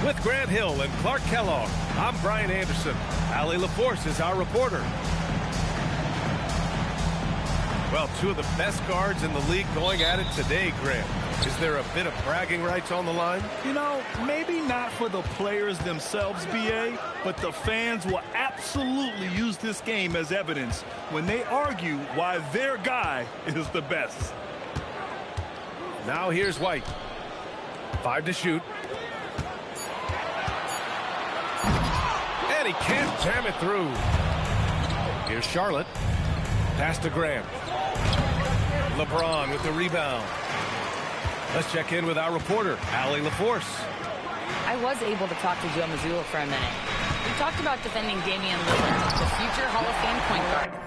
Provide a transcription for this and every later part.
With Grant Hill and Clark Kellogg, I'm Brian Anderson. Allie LaForce is our reporter. Well, two of the best guards in the league going at it today, Grant. Is there a bit of bragging rights on the line? You know, maybe not for the players themselves, B.A., but the fans will absolutely use this game as evidence when they argue why their guy is the best. Now here's White. 5 to shoot. And he can't jam it through. Here's Charlotte. Pass to Grant. LeBron with the rebound. Let's check in with our reporter, Allie LaForce. I was able to talk to Joe Mazzulla for a minute. We talked about defending Damian Lillard, the future Hall of Fame point guard.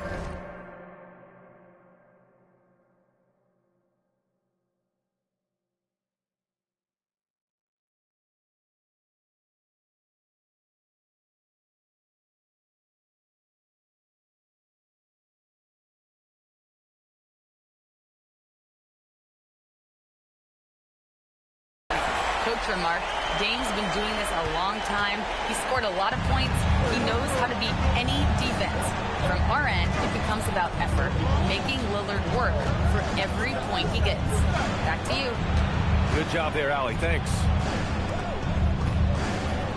Coach remarked, Dame's been doing this a long time. He scored a lot of points. He knows how to beat any defense. From our end, it becomes about effort, making Lillard work for every point he gets. Back to you. Good job there, Allie. Thanks.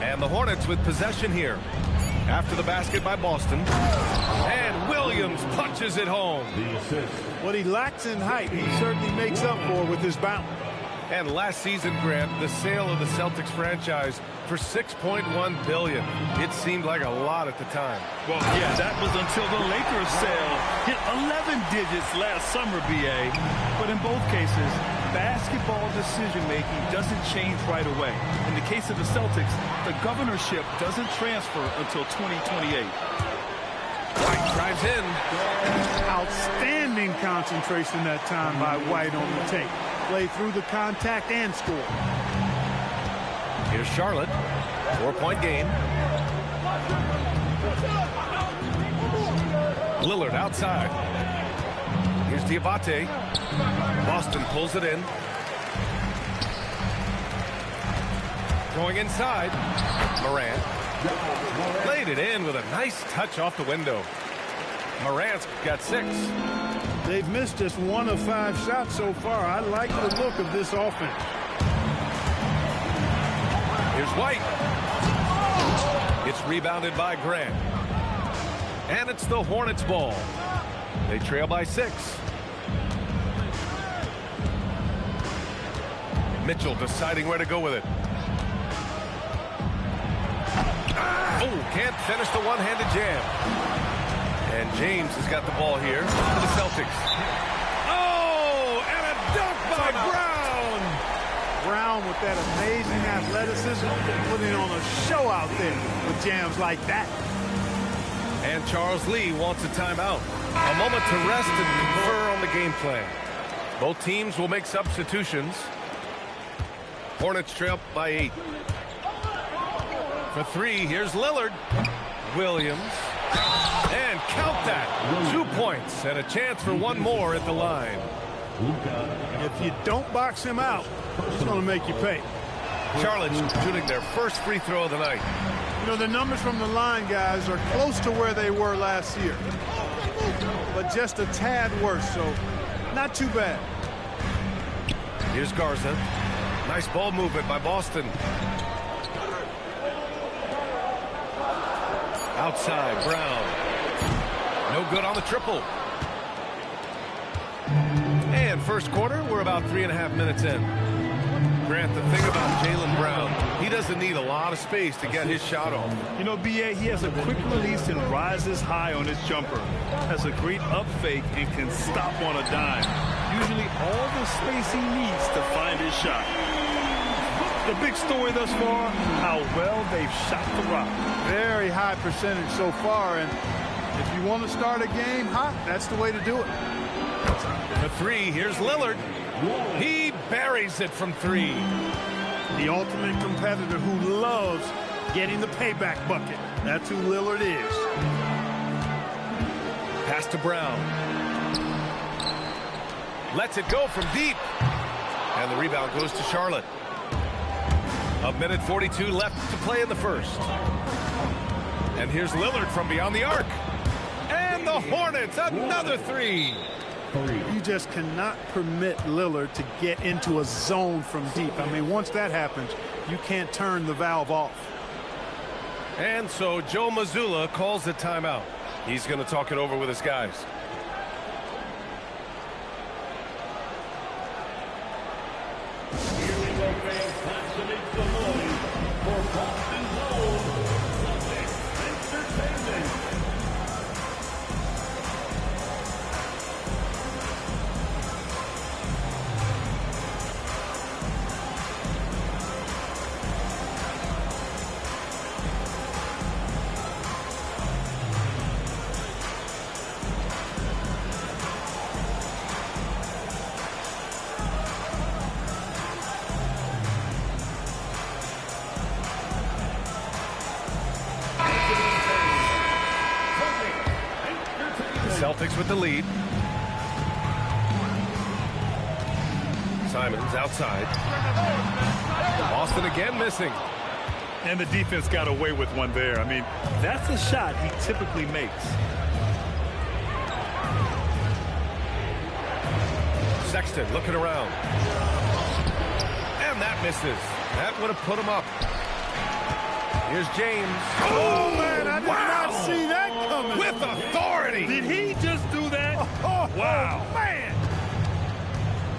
And the Hornets with possession here. After the basket by Boston. And Williams punches it home. What he lacks in height, he certainly makes up for with his bounce. And last season, Grant, the sale of the Celtics franchise for $6.1 billion. It seemed like a lot at the time. Well, yeah, that was until the Lakers sale hit 11 digits last summer, B.A. But in both cases, basketball decision-making doesn't change right away. In the case of the Celtics, the governorship doesn't transfer until 2028. White drives in. Outstanding concentration that time by White on the tape. Play through the contact and score. Here's Charlotte. 4-point game. Lillard outside. Here's Diabate. Boston pulls it in. Going inside. Morant. Laid it in with a nice touch off the window. Morant's got 6. They've missed just 1 of 5 shots so far. I like the look of this offense. Here's White. It's rebounded by Grant. And it's the Hornets' ball. They trail by 6. Mitchell deciding where to go with it. Oh, can't finish the one-handed jam. And James has got the ball here for the Celtics. Oh, and a dunk by Brown. Brown with that amazing athleticism, putting on a show out there with jams like that. And Charles Lee wants a timeout. A moment to rest and confer on the game plan. Both teams will make substitutions. Hornets trail by 8. For 3, here's Lillard. Williams. And count that. 2 points and a chance for one more at the line. If you don't box him out, it's going to make you pay. Charlotte's shooting their first free throw of the night. You know, the numbers from the line, guys, are close to where they were last year. But just a tad worse, so not too bad. Here's Garza. Nice ball movement by Boston. Outside, Brown. No good on the triple. And first quarter, we're about 3.5 minutes in. Grant, the thing about Jaylen Brown, he doesn't need a lot of space to get his shot off. You know, B.A., he has a quick release and rises high on his jumper. Has a great up fake and can stop on a dime. Usually all the space he needs to find his shot. The big story thus far, how well they've shot the rock. Very high percentage so far, and if you want to start a game hot, that's the way to do it. The 3, here's Lillard. He buries it from 3. The ultimate competitor who loves getting the payback bucket. That's who Lillard is. Pass to Brown. Lets it go from deep. And the rebound goes to Charlotte. A minute 42 left to play in the first. And here's Lillard from beyond the arc. And the Hornets, another three. You just cannot permit Lillard to get into a zone from deep. I mean, once that happens, you can't turn the valve off. And so Joe Mazzulla calls the timeout. He's going to talk it over with his guys. Celtics with the lead. Simons outside. Boston again missing. And the defense got away with one there. I mean, that's a shot he typically makes. Sexton looking around. And that misses. That would have put him up. Here's James. Oh, man, I did not see that coming. With authority. Did he just do that? Oh, wow. Man.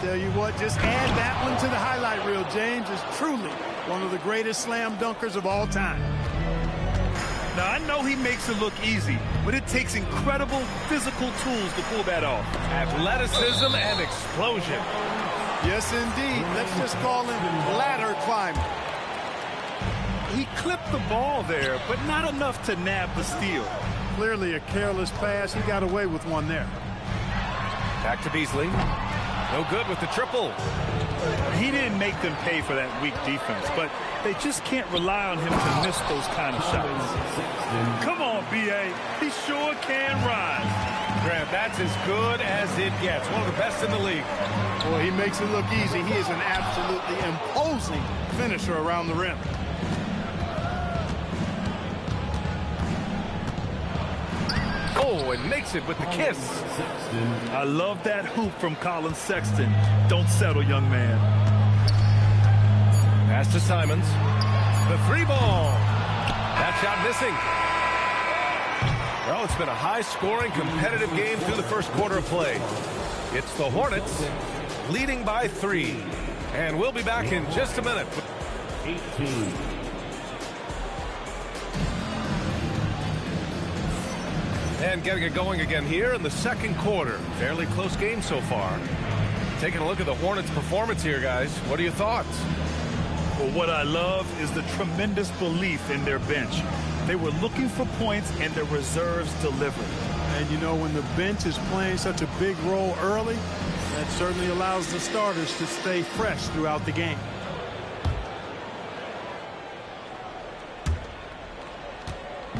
Tell you what, just add that one to the highlight reel. James is truly one of the greatest slam dunkers of all time. Now, I know he makes it look easy, but it takes incredible physical tools to pull that off. Athleticism and explosion. Yes, indeed. Let's just call him ladder climbing. He clipped the ball there, but not enough to nab the steal. Clearly a careless pass. He got away with one there. Back to Beasley. No good with the triple. He didn't make them pay for that weak defense, but they just can't rely on him to miss those kind of shots. Come on, B.A. He sure can rise. Graham, that's as good as it gets. One of the best in the league. Boy, he makes it look easy. He is an absolutely imposing finisher around the rim. Oh, and makes it with the kiss. I love that hoop from Colin Sexton. Don't settle, young man. Pass to Simons. The three ball. That shot missing. Well, it's been a high-scoring, competitive game through the first quarter of play. It's the Hornets leading by 3. And we'll be back in just a minute. 18. And getting it going again here in the second quarter. Fairly close game so far. Taking a look at the Hornets' performance here, guys. What are your thoughts? Well, what I love is the tremendous belief in their bench. They were looking for points, and their reserves delivered. And, you know, when the bench is playing such a big role early, that certainly allows the starters to stay fresh throughout the game.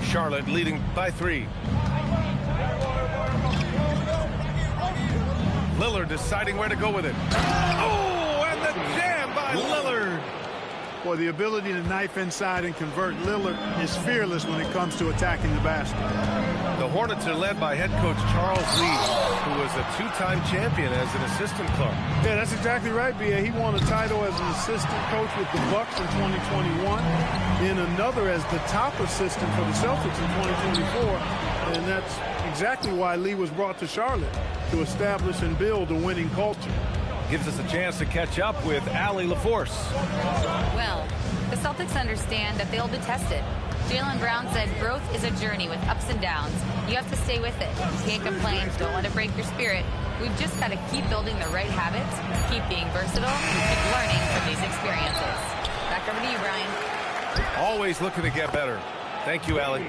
Charlotte leading by 3. Lillard deciding where to go with it. Oh, and the jam by Lillard. Boy, the ability to knife inside and convert. Lillard is fearless when it comes to attacking the basket. The Hornets are led by head coach Charles Lee, who was a 2-time champion as an assistant coach. Yeah, that's exactly right, B.A. He won a title as an assistant coach with the Bucks in 2021, and another as the top assistant for the Celtics in 2024. And that's exactly why Lee was brought to Charlotte, to establish and build a winning culture. Gives us a chance to catch up with Allie LaForce. Well, the Celtics understand that they'll be tested. Jaylen Brown said growth is a journey with ups and downs. You have to stay with it. You can't complain. Don't let it break your spirit. We've just got to keep building the right habits, keep being versatile, and keep learning from these experiences. Back over to you, Brian. Always looking to get better. Thank you, Allie.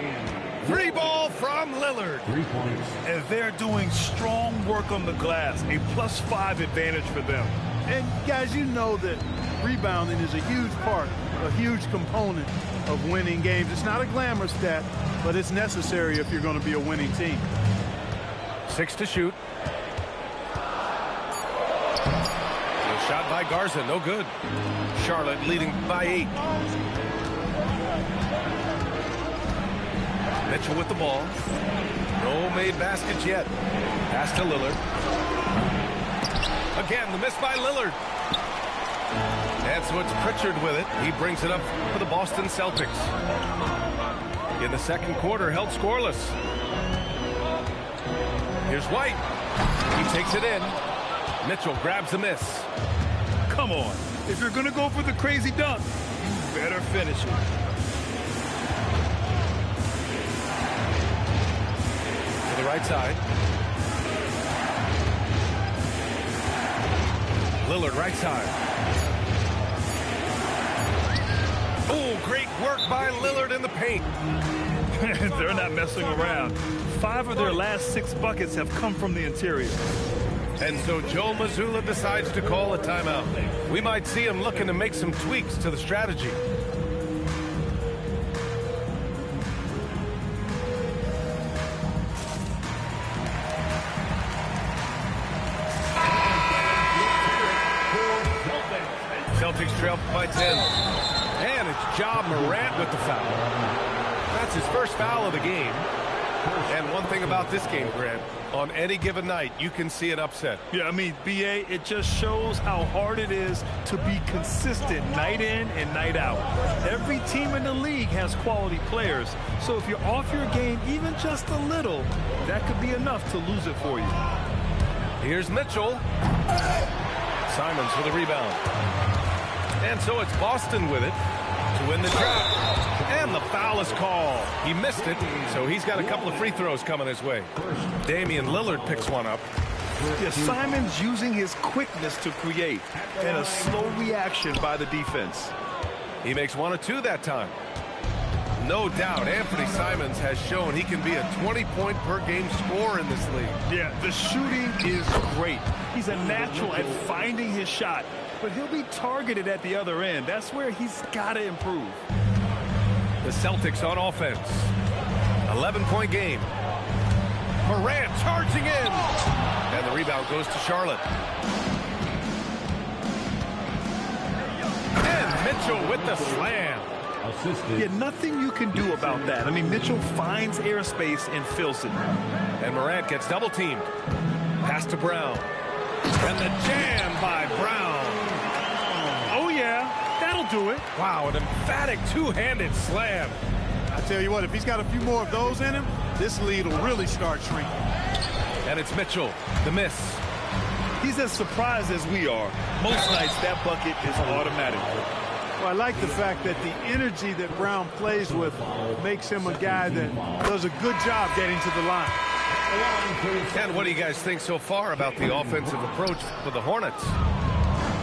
Free ball from Lillard. 3 points. And they're doing strong work on the glass, a +5 advantage for them. And, guys, you know that rebounding is a huge part, a huge component of winning games. It's not a glamour stat, but it's necessary if you're going to be a winning team. 6 to shoot. The Shot by Garza, no good. Charlotte leading by 8. Mitchell with the ball. No made baskets yet. Pass to Lillard. Again, the miss by Lillard. And so it's Pritchard with it. He brings it up for the Boston Celtics. In the second quarter, held scoreless. Here's White. He takes it in. Mitchell grabs the miss. Come on. If you're going to go for the crazy dunk, you better finish it. To the right side. Lillard right side. Oh, great work by Lillard in the paint. They're not messing around. 5 of their last 6 buckets have come from the interior. And so Joe Mazzulla decides to call a timeout. We might see him looking to make some tweaks to the strategy. Celtics trail by 10. And it's Ja Morant with the foul. That's his first foul of the game. And one thing about this game, Grant, on any given night, you can see an upset. Yeah, I mean, BA, it just shows how hard it is to be consistent night in and night out. Every team in the league has quality players. So if you're off your game even just a little, that could be enough to lose it for you. Here's Mitchell. Simons for the rebound. And so it's Boston with it to win the drought. And the foul is called. He missed it, so he's got a couple of free throws coming his way. Damian Lillard picks one up. Yeah, Simons using his quickness to create and a slow reaction by the defense. He makes 1 of 2 that time. No doubt, Anthony Simons has shown he can be a 20-point-per-game scorer in this league. Yeah, the shooting is great. He's a natural at finding his shot, but he'll be targeted at the other end. That's where he's got to improve. The Celtics on offense. 11-point game. Morant charging in. And the rebound goes to Charlotte. And Mitchell with the slam. Yeah, nothing you can do about that. I mean, Mitchell finds airspace and fills it. And Morant gets double teamed. Pass to Brown. And the jam by Brown. Oh, yeah. That'll do it. Wow, an emphatic two-handed slam. I tell you what, if he's got a few more of those in him, this lead will really start shrinking. And it's Mitchell, the miss. He's as surprised as we are. Most nights, that bucket is automatic. Well, I like the fact that the energy that Brown plays with makes him a guy that does a good job getting to the line. And what do you guys think so far about the offensive approach for the Hornets?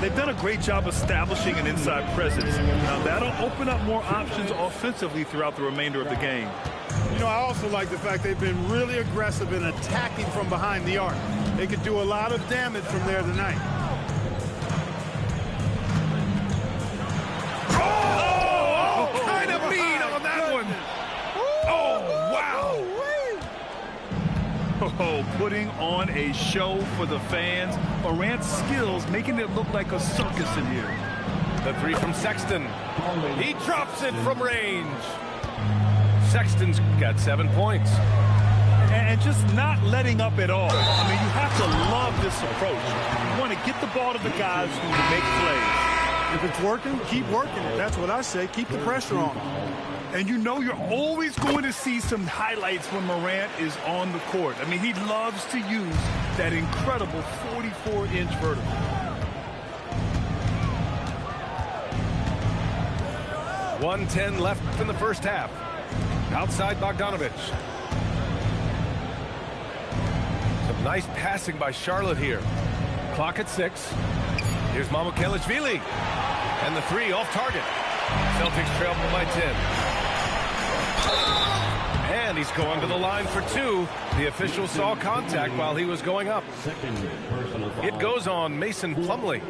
They've done a great job establishing an inside presence. Now, that'll open up more options offensively throughout the remainder of the game. You know, I also like the fact they've been really aggressive in attacking from behind the arc. They could do a lot of damage from there tonight. Oh, kind of mean on that one. Oh, wow. Oh, putting on a show for the fans. Morant's skills making it look like a circus in here. The three from Sexton. He drops it from range. Sexton's got 7 points. And just not letting up at all. I mean, you have to love this approach. You want to get the ball to the guys who make plays. If it's working, keep working it. That's what I say. Keep the pressure on. And you know you're always going to see some highlights when Morant is on the court. I mean, he loves to use that incredible 44-inch vertical. .110 left in the first half. Outside Bogdanovic. Some nice passing by Charlotte here. Clock at 6. Here's Mamukelashvili. And the three off target. Celtics trail by 10. And he's going to the line for 2. The official saw contact while he was going up. It goes on Mason Plumlee.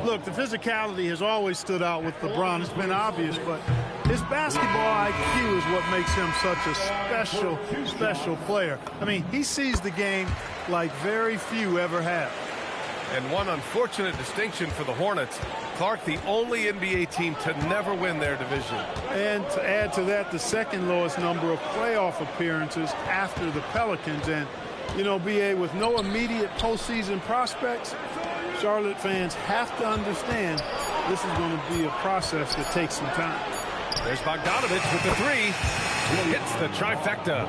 Look, the physicality has always stood out with LeBron. It's been obvious, but his basketball IQ is what makes him such a special player. I mean, he sees the game like very few ever have. And one unfortunate distinction for the Hornets, Clark, the only NBA team to never win their division. And to add to that, the second lowest number of playoff appearances after the Pelicans. And, you know, BA, with no immediate postseason prospects, Charlotte fans have to understand this is going to be a process that takes some time. There's Bogdanovich with the three. Hits the trifecta.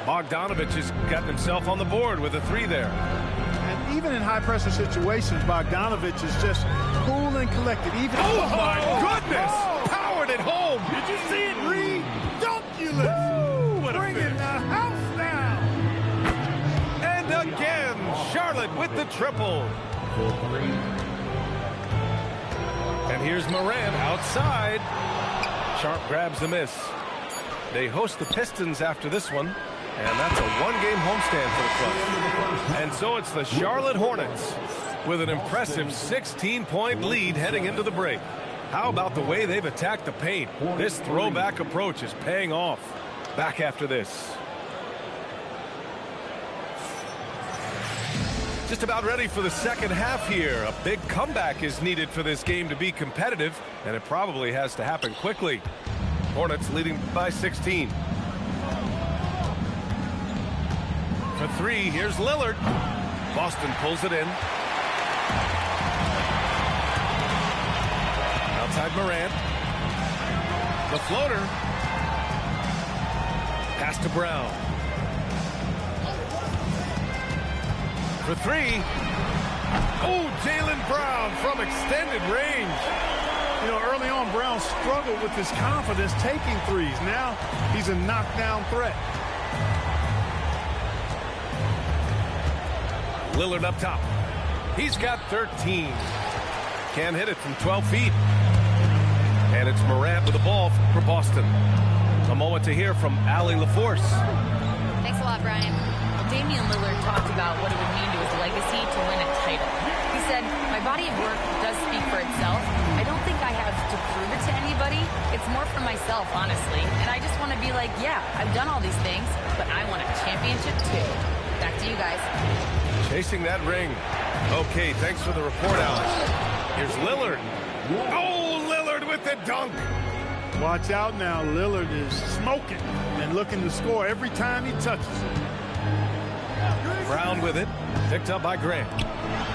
Bogdanovich has gotten himself on the board with a three there. And even in high-pressure situations, Bogdanovich is just cool and collected. Even oh my goodness! Powered it home. Did you see it, Reed? Dunkulous. What a Bringing finish. the house down. And again, Charlotte with the triple. And here's Morant outside. Sharp grabs the miss. They host the Pistons after this one, and that's a one-game homestand for the club. And so it's the Charlotte Hornets with an impressive 16-point lead heading into the break. How about the way they've attacked the paint? This throwback approach is paying off. Back after this. Just about ready for the second half here. A big comeback is needed for this game to be competitive, and it probably has to happen quickly. Hornets leading by 16. For three, here's Lillard. Boston pulls it in. Outside Morant. The floater. Pass to Brown. For three. Oh, Jaylen Brown from extended range. You know, early on, Brown struggled with his confidence taking threes. Now he's a knockdown threat. Lillard up top. He's got 13. Can't hit it from 12 feet. And it's Morant with the ball for Boston. A moment to hear from Allie LaForce. Thanks a lot, Brian. Damian Lillard talked about what it would mean to his legacy to win a title. He said, my body of work does speak for itself. I don't think I have to prove it to anybody. It's more for myself, honestly. And I just want to be like, yeah, I've done all these things, but I want a championship too. Back to you guys. Chasing that ring. Okay, thanks for the report, Alex. Here's Lillard. Oh, Lillard with the dunk. Watch out now. Lillard is smoking and looking to score every time he touches it. Brown with it. Picked up by Grant.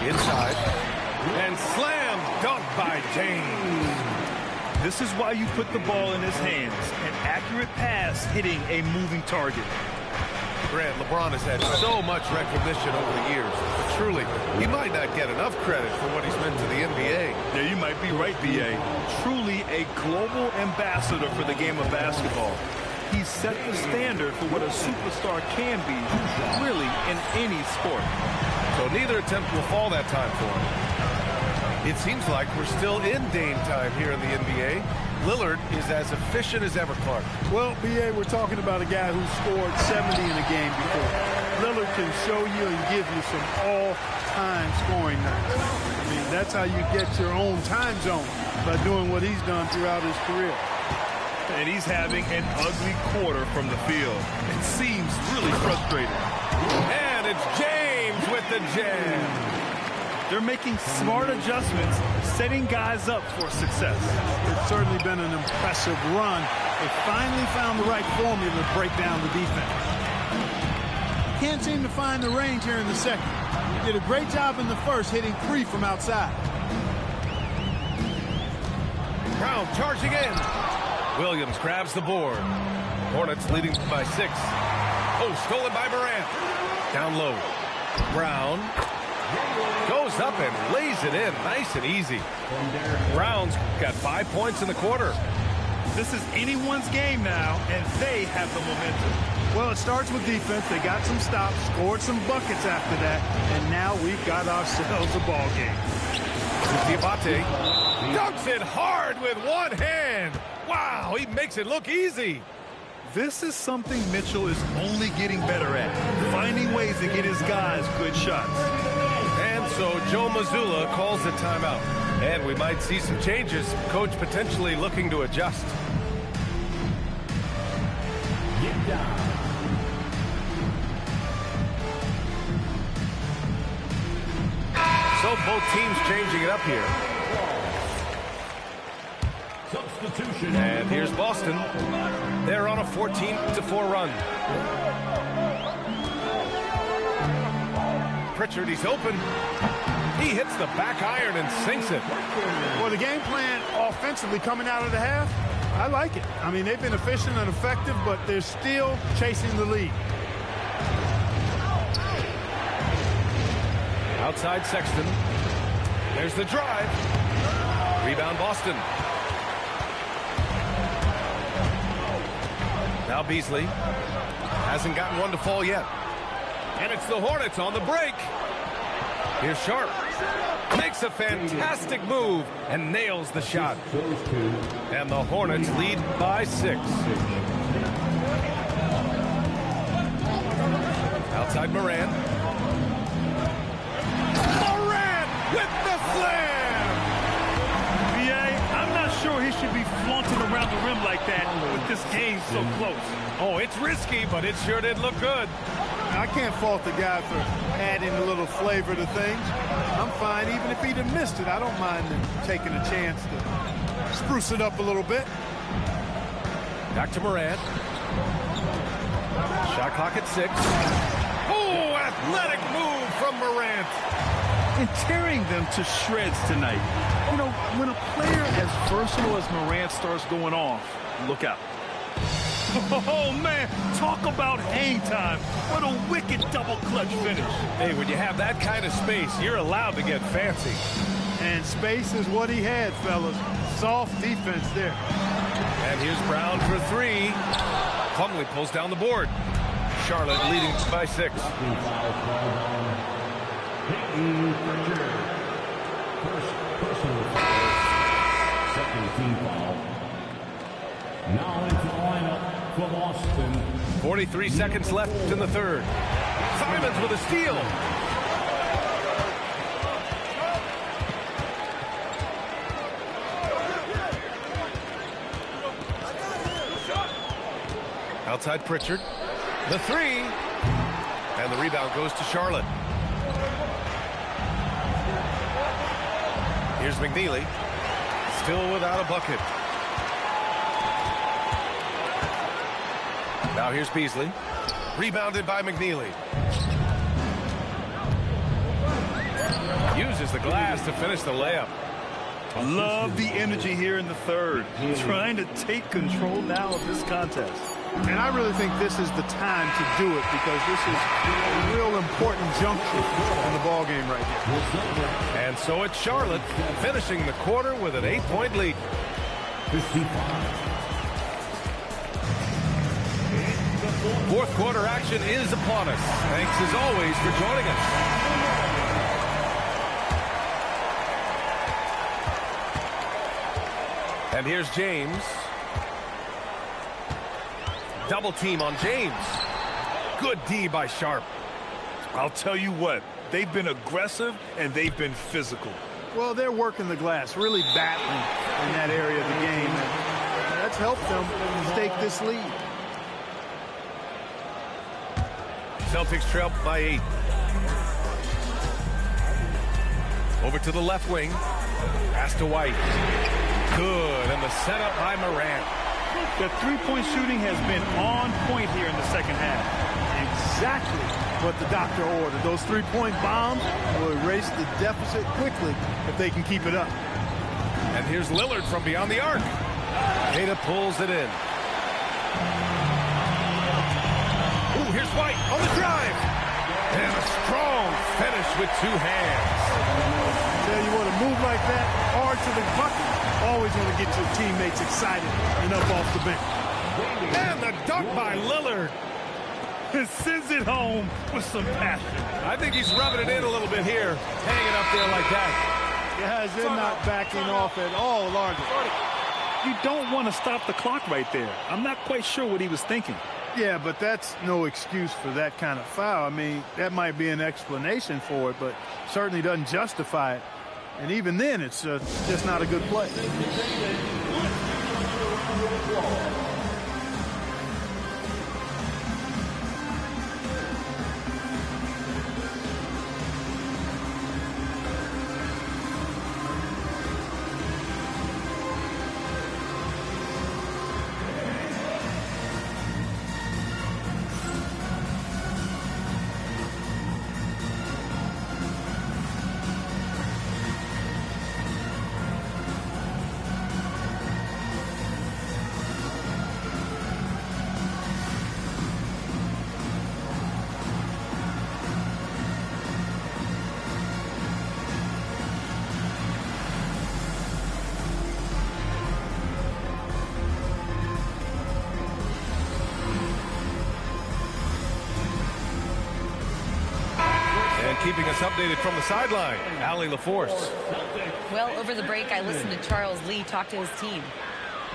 Inside. And slam dunk by James. This is why you put the ball in his hands. An accurate pass hitting a moving target. Grant, LeBron has had so much recognition over the years. But truly, he might not get enough credit for what he's meant to the NBA. Yeah, you might be right, B.A. Truly a global ambassador for the game of basketball. He set the standard for what a superstar can be, really, in any sport. So neither attempt will fall that time for him. It seems like we're still in Dame time here in the NBA. Lillard is as efficient as ever, Clark. Well, B.A., we're talking about a guy who scored 70 in a game before. Lillard can show you and give you some all-time scoring nights. I mean, that's how you get your own time zone, by doing what he's done throughout his career. And he's having an ugly quarter from the field. It seems really frustrating. And it's James with the jam. They're making smart adjustments, setting guys up for success. It's certainly been an impressive run. They finally found the right formula to break down the defense. Can't seem to find the range here in the second. He did a great job in the first, hitting three from outside. Brown charging in. Williams grabs the board. Hornets leading by 6. Oh, stolen by Morant. Down low. Brown goes up and lays it in nice and easy. Brown's got 5 points in the quarter. This is anyone's game now, and they have the momentum. Well, it starts with defense. They got some stops, scored some buckets after that, and now we've got ourselves a ball game. Diabate dunks it hard with one hand. Wow, he makes it look easy. This is something Mitchell is only getting better at, finding ways to get his guys good shots. And so Joe Mazzulla calls the timeout. And we might see some changes. Coach potentially looking to adjust. Get down. So both teams changing it up here. Substitution. And here's Boston. They're on a 14-4 run. Pritchard, he's open. He hits the back iron and sinks it. Well, the game plan offensively coming out of the half, I like it. I mean, they've been efficient and effective, but they're still chasing the lead. Outside Sexton. There's the drive. Rebound Boston. Now Beasley. Hasn't gotten one to fall yet. And it's the Hornets on the break. Here's Sharp. Makes a fantastic move and nails the shot. And the Hornets lead by 6. Outside Morant. Morant with the slam! I'm not sure he should be flaunting around the rim like that with this game so close. Oh, it's risky, but it sure did look good. I can't fault the guy for adding a little flavor to things. I'm fine. Even if he'd have missed it, I don't mind him taking a chance to spruce it up a little bit. Back to Morant. Shot clock at 6. Oh, athletic move from Morant. And tearing them to shreds tonight. You know, when a player as versatile as Morant starts going off, look out. Oh, man, talk about hang time. What a wicked double clutch finish. Hey, when you have that kind of space, you're allowed to get fancy. And space is what he had, fellas. Soft defense there. And here's Brown for 3. Plumlee pulls down the board. Charlotte leading by 6. First personal foul. Second team foul. Now into the lineup for Boston. 43 seconds left in the third. Simons with a steal. Outside Pritchard. The 3. And the rebound goes to Charlotte. Here's McNeely. Still without a bucket. Now here's Beasley. Rebounded by McNeely. Uses the glass to finish the layup. Love the energy here in the third. Trying to take control now of this contest. And I really think this is the time to do it because this is a real important juncture in the ball game right here. And so it's Charlotte finishing the quarter with an 8-point lead. 55. Fourth quarter action is upon us. Thanks as always for joining us. And here's James. Double team on James. Good D by Sharp. I'll tell you what, they've been aggressive and they've been physical. Well, they're working the glass, really battling in that area of the game. And that's helped them stake this lead. Celtics trail by 8. Over to the left wing. Pass to White. Good, and the setup by Morant. The three-point shooting has been on point here in the second half. Exactly what the doctor ordered. Those three-point bombs will erase the deficit quickly if they can keep it up. And here's Lillard from beyond the arc. Ada pulls it in. Ooh, here's White on the drive. And a strong finish with 2 hands. Tell you what, a move like that, hard to the bucket, always going to get your teammates excited and up off the bench. And the dunk by Lillard. It sends it home with some passion. I think he's rubbing it in a little bit here, hanging up there like that. Guys, they're not backing off at all, are they? You don't want to stop the clock right there. I'm not quite sure what he was thinking. Yeah, but that's no excuse for that kind of foul. I mean, that might be an explanation for it, but certainly doesn't justify it. And even then, it's just not a good play. has updated from the sideline. Allie LaForce. Well, over the break, I listened to Charles Lee talk to his team.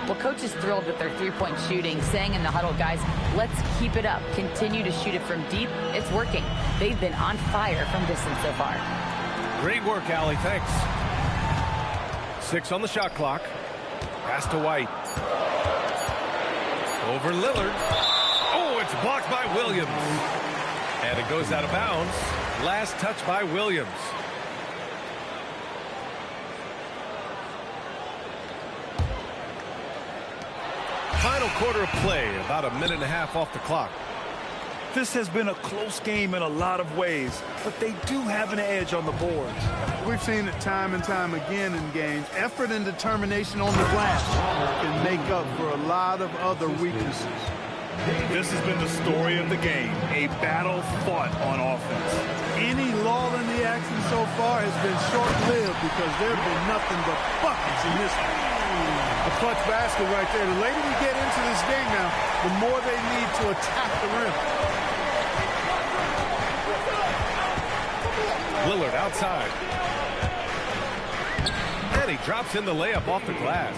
Well, coach is thrilled with their three-point shooting, saying in the huddle, guys, let's keep it up. Continue to shoot it from deep. It's working. They've been on fire from distance so far. Great work, Allie. Thanks. 6 on the shot clock. Pass to White. Over Lillard. Oh, it's blocked by Williams. And it goes out of bounds. Last touch by Williams. Final quarter of play, about a minute and a half off the clock. This has been a close game in a lot of ways, but they do have an edge on the boards. We've seen it time and time again in games. Effort and determination on the glass can make up for a lot of other weaknesses. This has been the story of the game, a battle fought on offense. Any lull in the action so far has been short-lived because there have been nothing but buckets in this one. A clutch basket right there. The later we get into this game now, the more they need to attack the rim. Lillard outside. And he drops in the layup off the glass.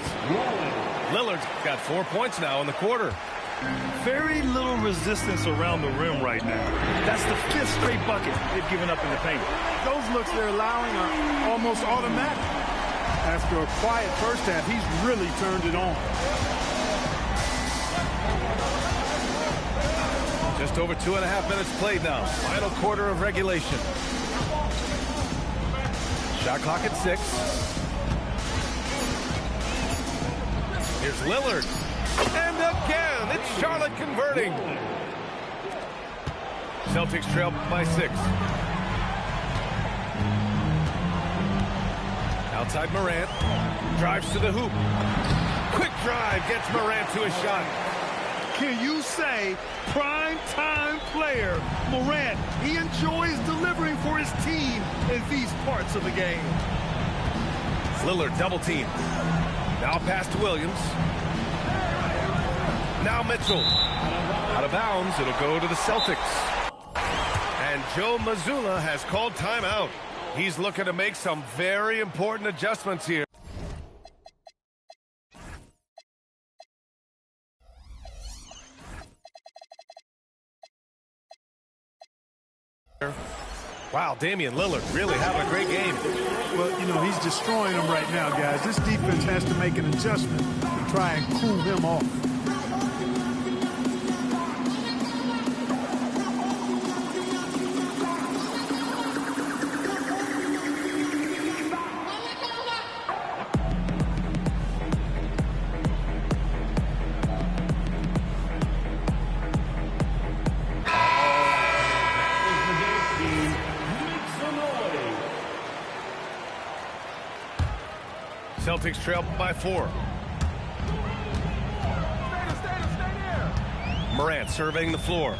Lillard's got 4 points now in the quarter. Very little resistance around the rim right now. That's the 5th straight bucket they've given up in the paint. Those looks they're allowing are almost automatic. After a quiet first half, he's really turned it on. Just over 2.5 minutes played now. Final quarter of regulation. Shot clock at 6. Here's Lillard. And again, it's Charlotte converting. Celtics trail by 6. Outside Morant. Drives to the hoop. Quick drive gets Morant to a shot. Can you say prime time player Morant? He enjoys delivering for his team in these parts of the game. Lillard double team. Now pass to Williams. Now Mitchell. Out of bounds. It'll go to the Celtics. And Joe Mazzulla has called timeout. He's looking to make some very important adjustments here. Wow, Damian Lillard really having a great game. Well, you know, he's destroying them right now, guys. This defense has to make an adjustment to try and cool him off. Celtics trail by 4. Morant surveying the floor.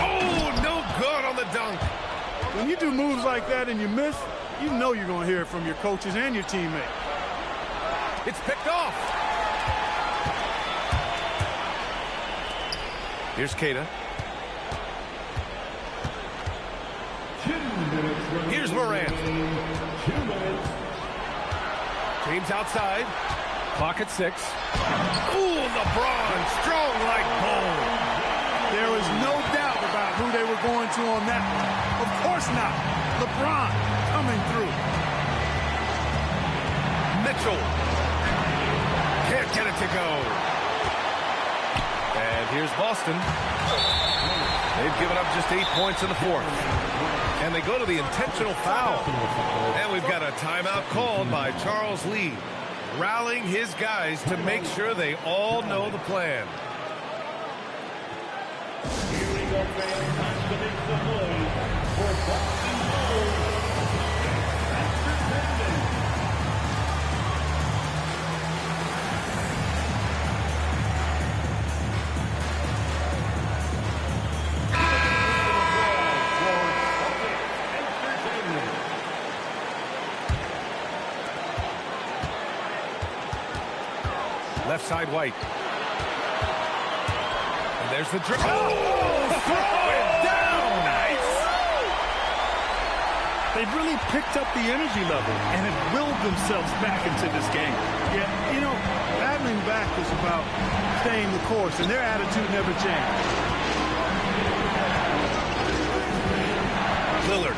Oh, no good on the dunk. When you do moves like that and you miss, you know you're going to hear it from your coaches and your teammates. It's picked off. Here's Queta. Here's Morant. James outside. Clock at 6. Ooh, LeBron, strong like bull. There was no doubt about who they were going to on that one. Of course not. LeBron coming through. Mitchell. Can't get it to go. And here's Boston. They've given up just 8 points in the 4th. And they go to the intentional foul. And we've got a timeout called by Charles Lee, rallying his guys to make sure they all know the plan. Here we go, fans. Time to make some noise for Boston College. Left side White. And there's the dribble. Oh, throw it down. Nice. They've really picked up the energy level and have willed themselves back into this game. Yeah, you know, battling back is about staying the course, and their attitude never changed. Lillard.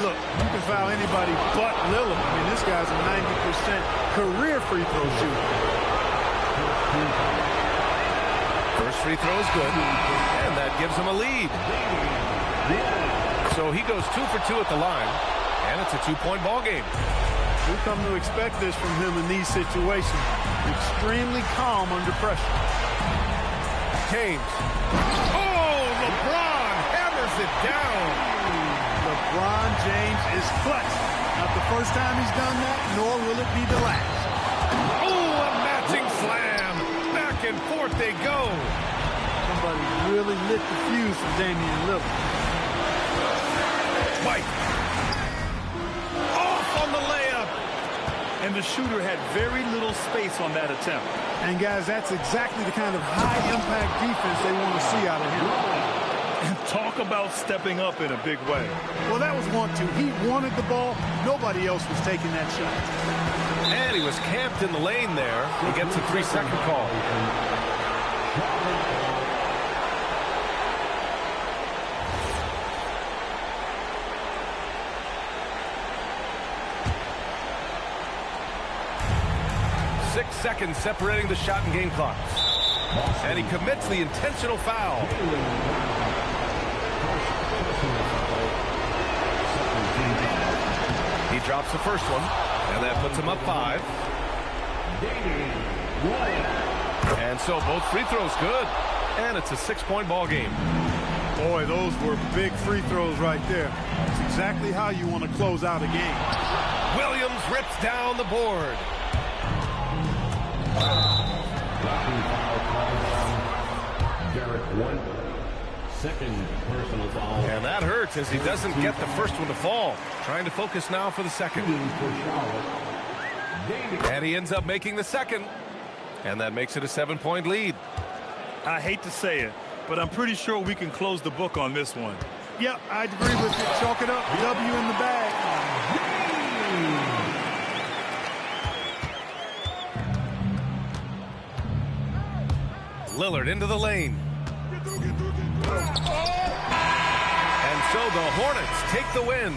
Look, you can foul anybody but Lillard. I mean, this guy's a 90% career free throw shooter. First free throw is good, and that gives him a lead. So he goes 2 for 2 at the line, and it's a 2-point ball game. We come to expect this from him in these situations. Extremely calm under pressure. James. Oh, LeBron hammers it down. LeBron James is clutch. Not the first time he's done that, nor will it be the last. Oh, a matching slam. Back and forth they go. Somebody really lit the fuse for Damian Lillard. White. Off on the layup. And the shooter had very little space on that attempt. And guys, that's exactly the kind of high-impact defense they want to see out of him. And talk about stepping up in a big way. Well, that was want to. He wanted the ball. Nobody else was taking that shot. And he was camped in the lane there. He gets a 3-second call. Seconds separating the shot and game clocks. And he commits the intentional foul. He drops the first one, and that puts him up 5. And so both free throws good, and it's a 6-point ball game. Boy, those were big free throws right there. That's exactly how you want to close out a game. Williams rips down the board. Derek White, second personal foul. And that hurts as he doesn't get the first one to fall. Trying to focus now for the second. And he ends up making the second. And that makes it a 7-point lead. I hate to say it, but I'm pretty sure we can close the book on this one. Yep, I'd agree with it. Chalk it up. W in the bag. Lillard into the lane. And so the Hornets take the win.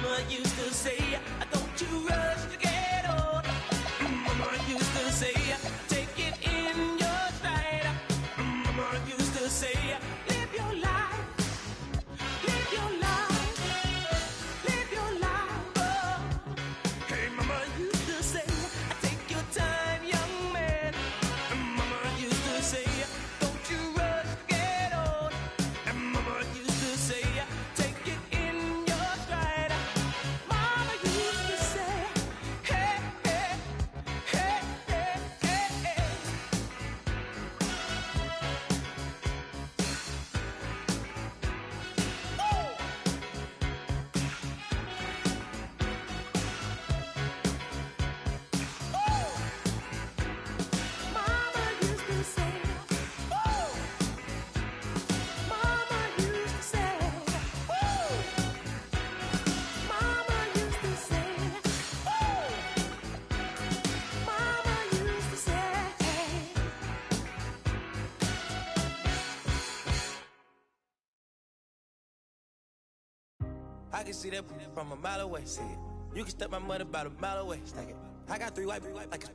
Mama used to say, don't you rush to get old. Mama used to say, take it in your stride. Mama used to say, live your life. Live your life. Live your life. Oh. Hey, Mama used to say, take your time, young man. Mama used to say, don't you rush to get old. And Mama used to say, take it in your stride. Mama used to say, hey, hey, hey, hey, hey, hey. Mama used to say, Mama used to say, Mama used to say, Mama used to say. I can see that from a mile away. See it. You can step my mother about a mile away. Stack it. I got 3 white like a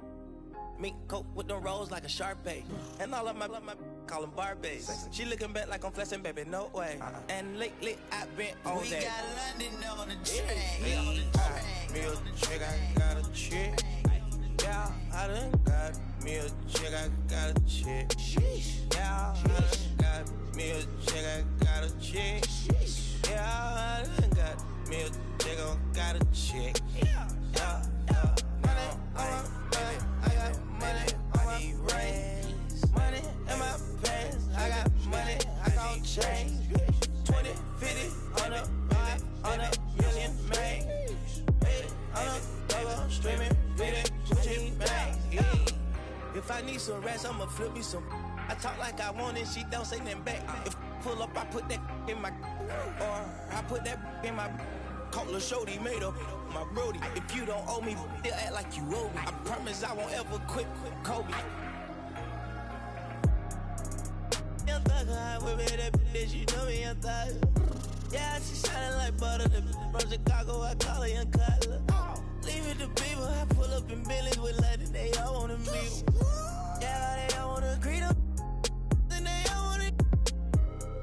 mink coat with them rolls like a Sharpay. And all of my call them Barbies. She looking back like I'm flexing, baby, no way. And lately I've been on that. We got London on the train. Me a chick, I got a chick. Yeah, I done got me a chick, I got a chick. Yeah, I done got me a chick, I got a chick. Yeah, I done got me a chick, I got a chick. Yeah. Money on my baby, I got money on my rings. Money in my pants, I got money, I gon' change. 20, 50, on a million, man. On a double, streaming, reading, Gucci, bang. If I need some rest, I'ma flip me some. I talk like I want it, she don't say nothing back. If pull up, I put that in my, or I put that in my. Call a shorty, made up my brody. If you don't owe me, they'll act like you owe me. I promise I won't ever quit Kobe. Young thug, I whip it, that bitch, you know me, young thug. Yeah, she shining like butter, the from Chicago, I call her young Cutler. Leave it to people, I pull up in Billy's with London, they all wanna meet. Yeah, they all wanna greet them. Then they all wanna.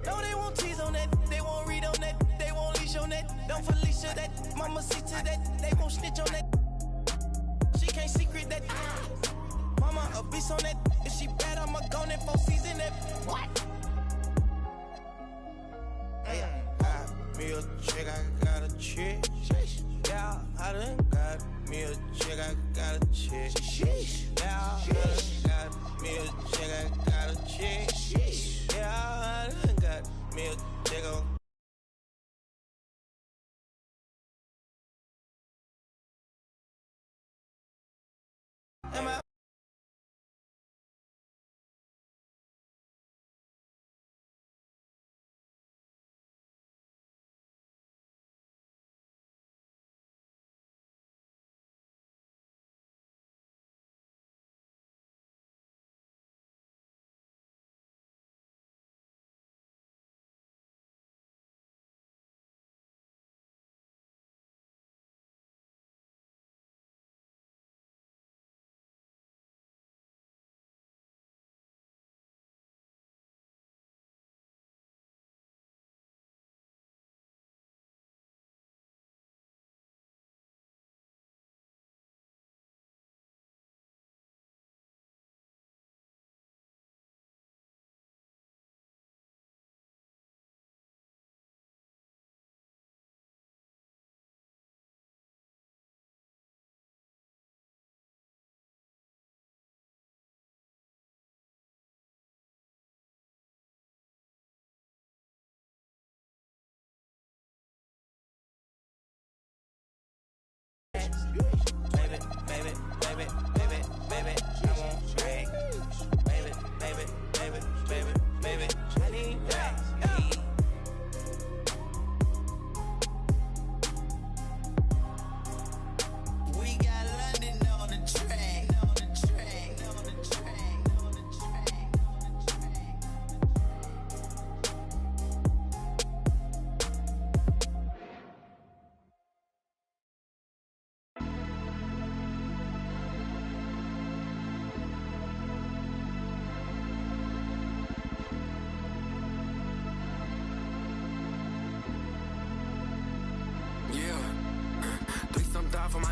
No, they won't tease on that, they won't read on that, they won't leash on that. Don't Felicia that, mama see to that, they won't snitch on that. She can't secret that. Mama a beast on that, if she bad, I'ma go in 4 season that. What? Me a chick, I got a chick. Yeah, I done got me a chick, I got a chick. Yeah, I done got me a chick, I got a chick. Yeah, I done got me a chick. Am I?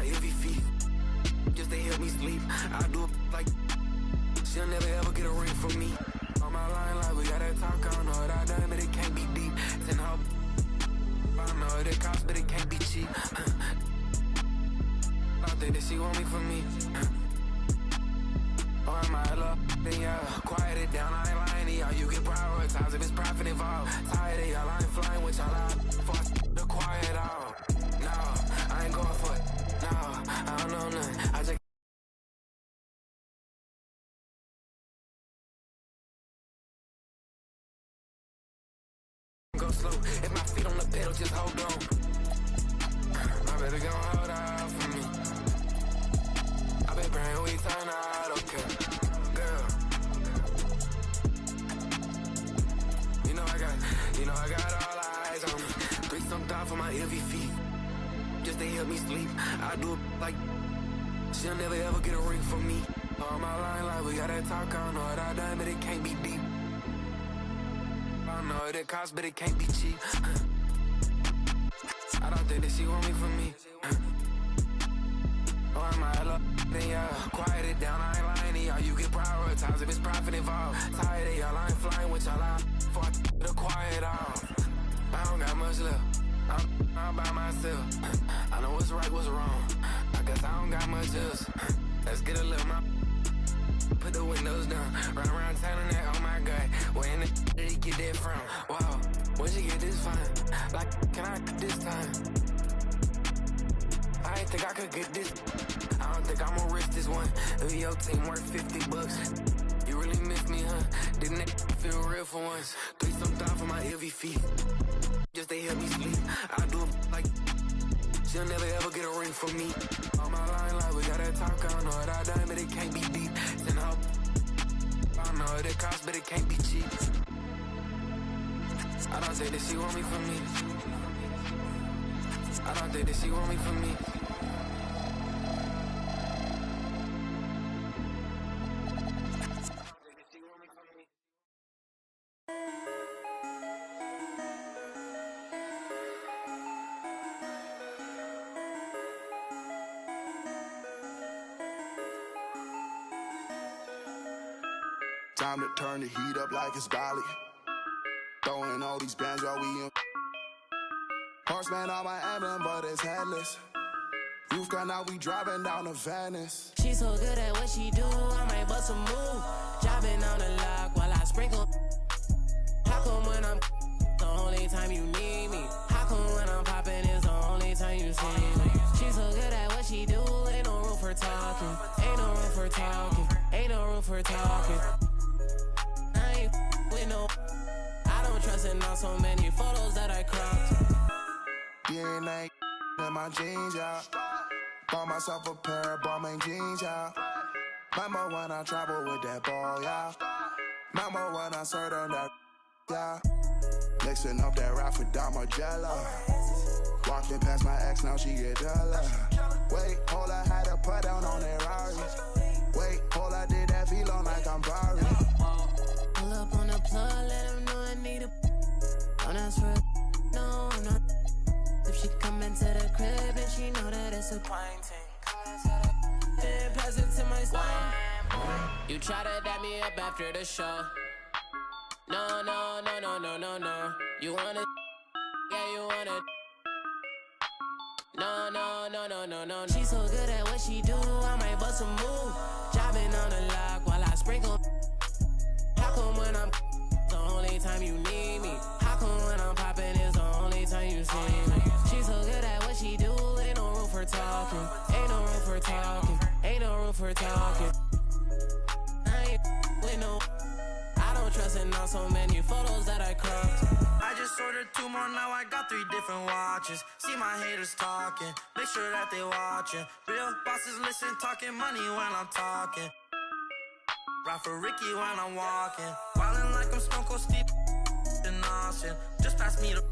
heavy feet. Just they help me sleep. I do it like she'll never ever get a ring from me. On my line like we got that talk, I don't know what I done, but it can't be deep. 10 how I don't know what it costs, but it can't be cheap. I don't think that she want me for me. Oh, I might love, then yeah, quiet it down, I ain't lying to y'all. You get prioritized if it's profit involved. Tired of y'all, I ain't flying with y'all out. Fuck the quiet out. No, I ain't going for it. No, I don't know nothing. I just go slow. If my feet on the pedal, just hold on. My baby gon' hold out for me. I been praying we turn out okay. Girl, you know I got all eyes on me. Three some thought for my heavy feet. Just they help me sleep. I do it like she'll never ever get a ring from me. On my line like we got that talk, I don't know what I done, but it can't be deep. I don't know what it costs, but it can't be cheap. I don't think that she want me for me. Oh, I might love, then yeah, quiet it down, I ain't lying to y'all. You get prioritized if it's profit involved. Tired of y'all, I ain't flying with y'all out. Fuck the quiet out. I don't got much left. I'm by myself. I know what's right, what's wrong. I guess I don't got much else. Let's get a little more. Put the windows down. Run around town and that, oh my God. Where in the did he get that from? Wow, where'd you get this from? Like, can I get this time? I ain't think I could get this. I don't think I'ma risk this one. If your team worth $50, you really miss me, huh? Didn't it feel real for once? Three some thought for my heavy feet. Just they help me sleep. I do it like she'll never ever get a ring from me. On my line like we got that talk, I don't know what I done, but it can't be deep. 10 how I don't know what it costs, but it can't be cheap. I don't think that she want me for me. I don't think that she want me for me. Time to turn the heat up like it's Bali. Throwing all these bands while we in. Horseman on my emblem, but it's headless. You've gone out, we driving down to Venice. She's so good at what she do, I might bust a move. Driving on the lock while I sprinkle. How come when I'm the only time you need me? How come when I'm popping is the only time you see me? She's so good at what she do, ain't no room for talking. Ain't no room for talking. Ain't no room for talking. I ain't with no. I don't trust in on so many photos that I cropped. DNA in my jeans, yeah. Bought myself a pair of Balmain jeans, yeah. Remember when I traveled with that ball, yeah. Remember when I served on that, yeah. Mixing up that rap with Dom Margiela. Walking past my ex, now she get duller. Wait, hold, I had to put down on that Rari. Wait, hold, I did that feel on like I'm Barry. Pull up on the plug, let him know I need a. Don't ask for a. No, I'm not. If she come into the crib and she know that it's a fine thing. Then pass it to my son. You try to dap me up after the show. No, no, no, no, no, no, no. You wanna. Yeah, you wanna. No, no, no, no, no, no. She's so good at what she do, I might bust a move. Driving on the lock while I sprinkle. How come when I'm the only time you need me? How come when I'm popping is the only time you see me? She's so good at what she do, ain't no room for talking. Ain't no room for talking. Ain't no room for talking. I ain't with no. I don't trust in on so many photos that I cropped. I just ordered 2 more, now I got 3 different watches. See my haters talking, make sure that they watching. Real bosses listen, talking money when I'm talking. Ride for Ricky when I'm walking. Wildin' like I'm Stone Cold Steve in Austin. Just pass me the.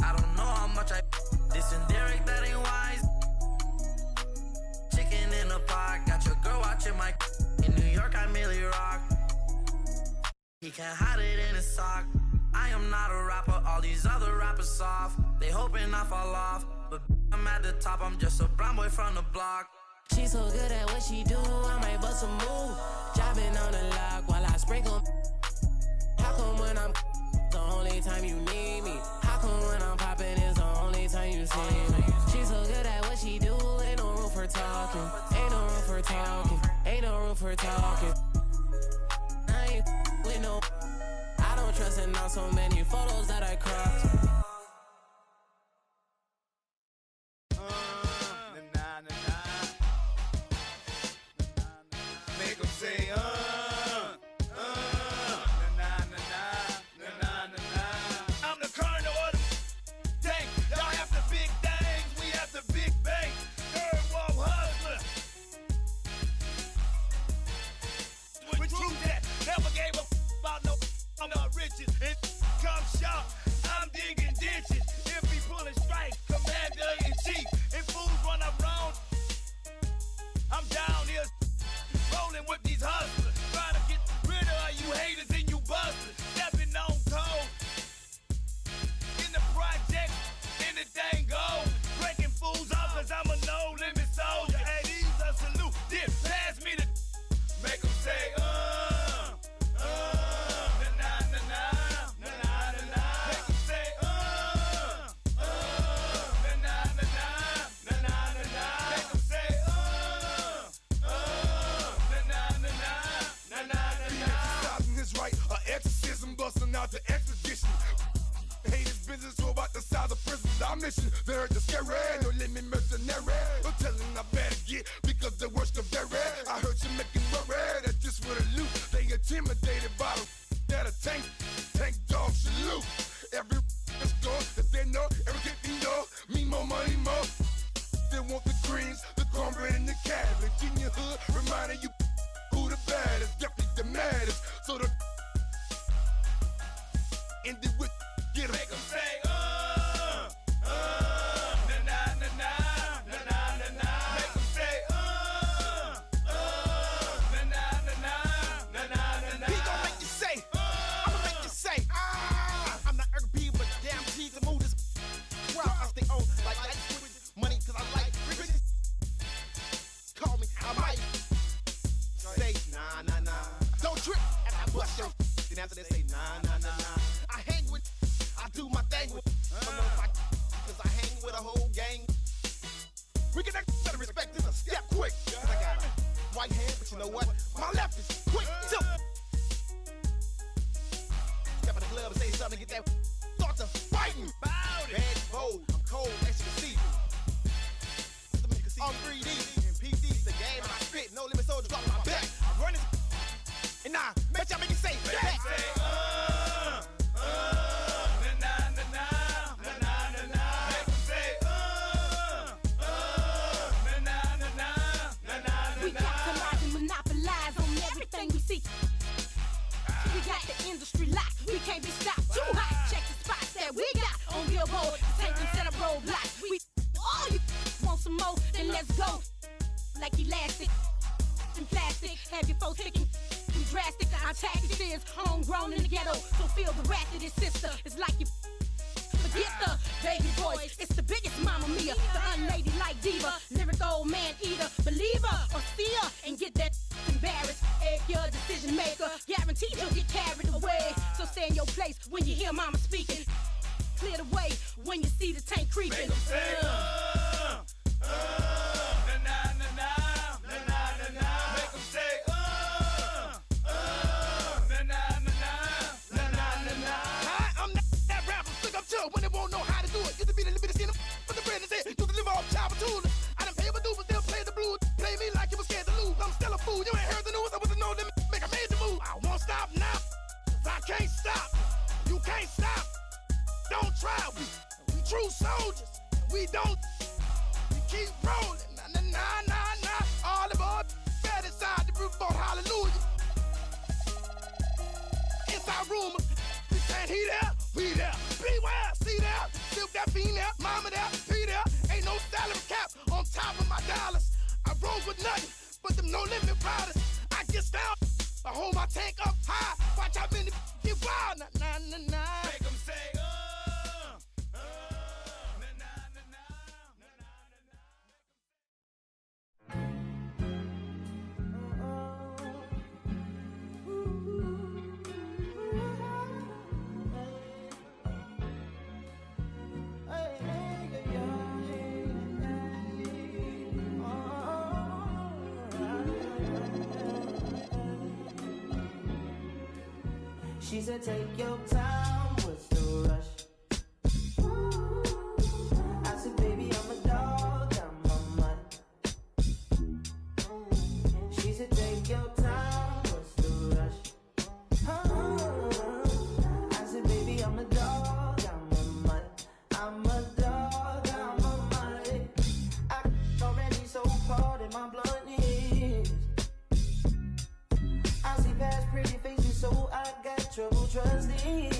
I don't know how much I. This and Derek, that ain't wise. Chicken in the pot, got your girl watching my. In New York, I merely rock. He can't hide it in his sock. I am not a rapper, all these other rappers soft. They hoping I fall off, but I'm at the top, I'm just a blind boy from the block. She so good at what she do, I might bust a move. Driving on the lock while I sprinkle. How come when I'm the only time you need me? How come when I'm popping is the only time you see me? She so good at what she do, ain't no room for talking. Ain't no room for talking. Ain't no room for talking. I ain't with no. I don't trust in not so many photos that I cropped. Make them say, I'm the colonel of the tank. Y'all have the big things, we have the big bank. Third world hustler. With truth that never gave a about no riches. And come short, I'm digging ditches. If we pulling strike, commander in chief. If fools run up wrong, I'm down here rolling with these hustlers. Trying to get rid of you haters and you busters. Stepping on toes. In the project, anything goes. Breaking fools off cause I'm a no-limit soldier. Hey, these a salute. Dip, pass me the make them say, busting out the expedition. Hate his business, so about the size of prisons. Our mission, they heard the scary, no limit mercenary. I'm telling I better get because the worst of their red. I heard you making worry that this for the loot. They intimidated by the that a tank dog salute. Every is gone that they know, everything they know. Me more money more. They want the greens, the cornbread and the cabbage. In your hood, reminding you who the baddest, definitely the maddest. So the and then we get make them say, na-na-na-na, na-na-na-na. Make them say, na-na-na-na, na-na-na-na. He gon' make you say, I'ma make you say, I'm not RP, but damn G's to move this crowd. I stay on like ice with money, cause I like riches. Call me, I might say, nah. Don't trip after I bust your then after they say, nah. I do my thing with cause I hang with a whole gang. We get that better respect in a step quick. Cause I got a right hand, but you know what? My left is quick too. Step in the club and say something, get that thoughts of fighting. Bad, bold, I'm cold, as you can see. On 3D, and PC's the game, and I spit, no limit soldiers drop my back. I'm running, and nah, make y'all make it say back. We got the industry locked, we can't be stopped. Too hot, check the spots that we got on Billboard. Take them set up roadblocks. We all you want some more, then let's go. Like elastic and plastic, have your folks thinking we drastic. Our tactics is homegrown in the ghetto, so feel the wrath of this sister. It's like you forget the baby voice. It's the biggest Mamma Mia, the unladylike diva, lyric old man eater, believer or seer, and get that embarrassed. Egg your decision maker, guaranteed you'll get carried away. So stay in your place when you hear Mama speaking. Clear the way when you see the tank creeping. Make them say, na-na-na-na, na-na-na-na. Make them say, na-na-na-na, na-na-na-na. I'm not that rapper, stick up too when they won't know how to do it. Used to be the limited skin, but the brand is it. You deliver all chopper tools. I done pay my dues, but still play the blues. Play me like you was scared to lose. I'm still a fool. You ain't heard the news. I wasn't no limit. Make a major move. I won't stop now. I can't stop. You can't stop. Don't try. We true soldiers. We don't. We keep rolling. Nah. All the boys bad inside the roof boat. Hallelujah. Inside rumors. We saying he there. We there. Beware. See there. Silk that fiend there. Mama there. P there. Ain't no salary cap on top of my dollars. I roll with nothing but them no limit riders. I get down. I hold my tank up high. Watch how many get wild. Nah. Make them say, She said, take your time, what's the rush? I said, baby, I'm a dog, I'm a mutt. She said, take your time, what's the rush? I said, baby, I'm a dog, I'm a mutt. I'm a dog, I'm a mutt. I already so cold in my blunt is. I see past pretty faces, so I got trouble trusting.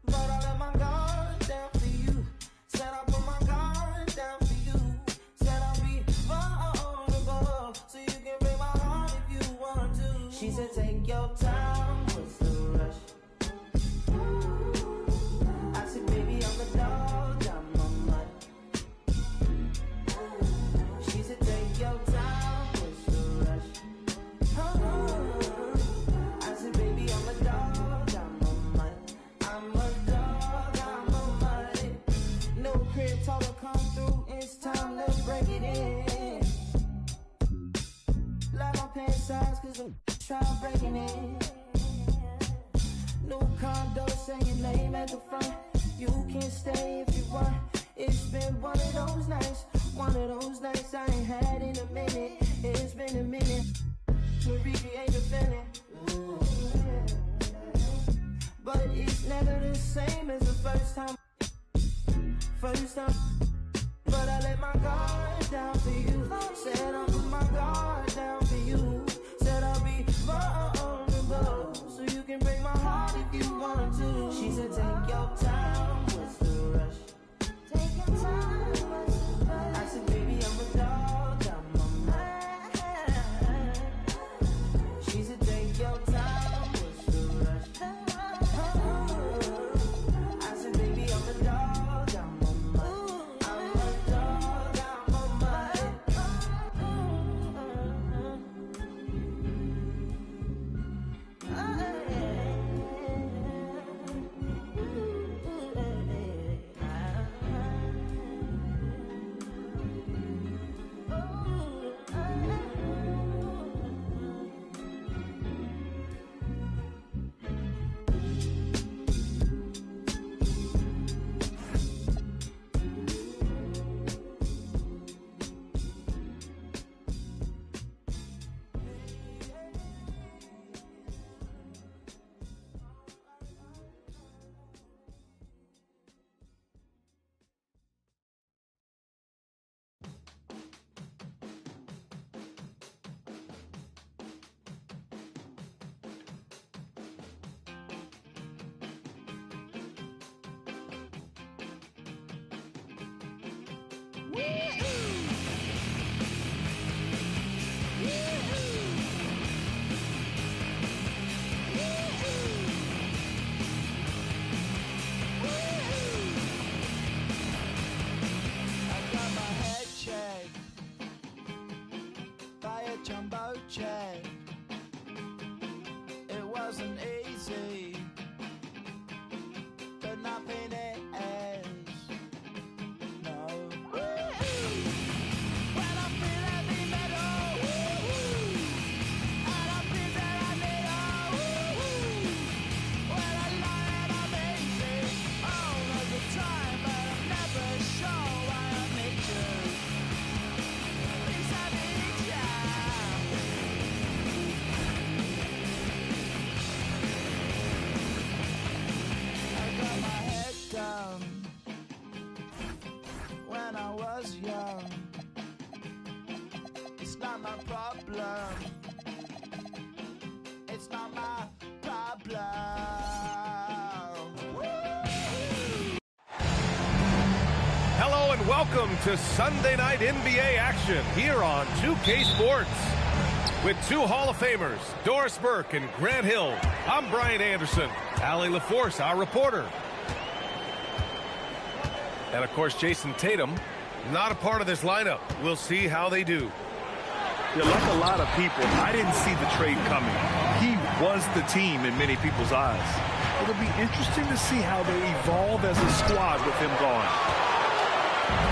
But I let my guard down for you. Said I put my guard down for you. Said I'll be vulnerable, so you can break my heart if you want to. She said, take your time, what's the rush? I said, baby, I'm a dog, I'm a mutt. She said, take your time, what's the rush? I said, baby, I'm a dog, I'm a mutt. I'm a dog, I'm a mutt. No crib taller come through, it's time to break it in. Like my pants size, cause I'm trying breaking it. New condo, say your name at the front. You can stay if you want. It's been one of those nights I ain't had in a minute. It's been a minute. Marie ain't defending. But it's never the same as the first time. But I let my guard down for you. Said I'll put my guard down for you. Said I'll be vulnerable, so you can break my heart if you want to. She said, take your time, what's the rush? Take your time, what's the rush? I said, baby, I'm a dog, I'm a mutt. She said, take your time, what's the rush? I said, baby, I'm a dog, I'm a mutt. I'm a dog, I'm a mutt. Jumbo jet. It wasn't easy, but nothing is. No. When I feel heavy metal, and I feel that I need when I lie and I'm easy all of the time, but I'm never sure why I need you. Please I need you. When I was young, it's not my problem. It's not my problem. Hello and welcome to Sunday Night NBA action here on 2K Sports. With two Hall of Famers, Doris Burke and Grant Hill, I'm Brian Anderson. Allie LaForce, our reporter. And, of course, Jason Tatum, not a part of this lineup. We'll see how they do. Yeah, like a lot of people, I didn't see the trade coming. He was the team in many people's eyes. It'll be interesting to see how they evolve as a squad with him gone.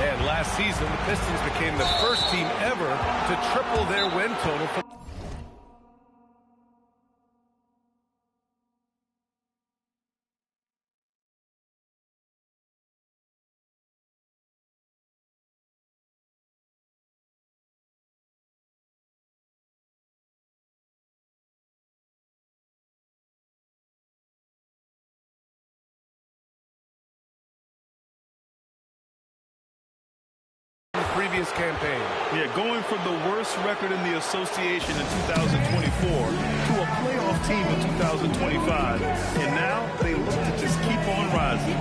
And last season, the Pistons became the first team ever to triple their win total. previous campaign. Yeah, going from the worst record in the association in 2024 to a playoff team in 2025. And now they look to just keep on rising.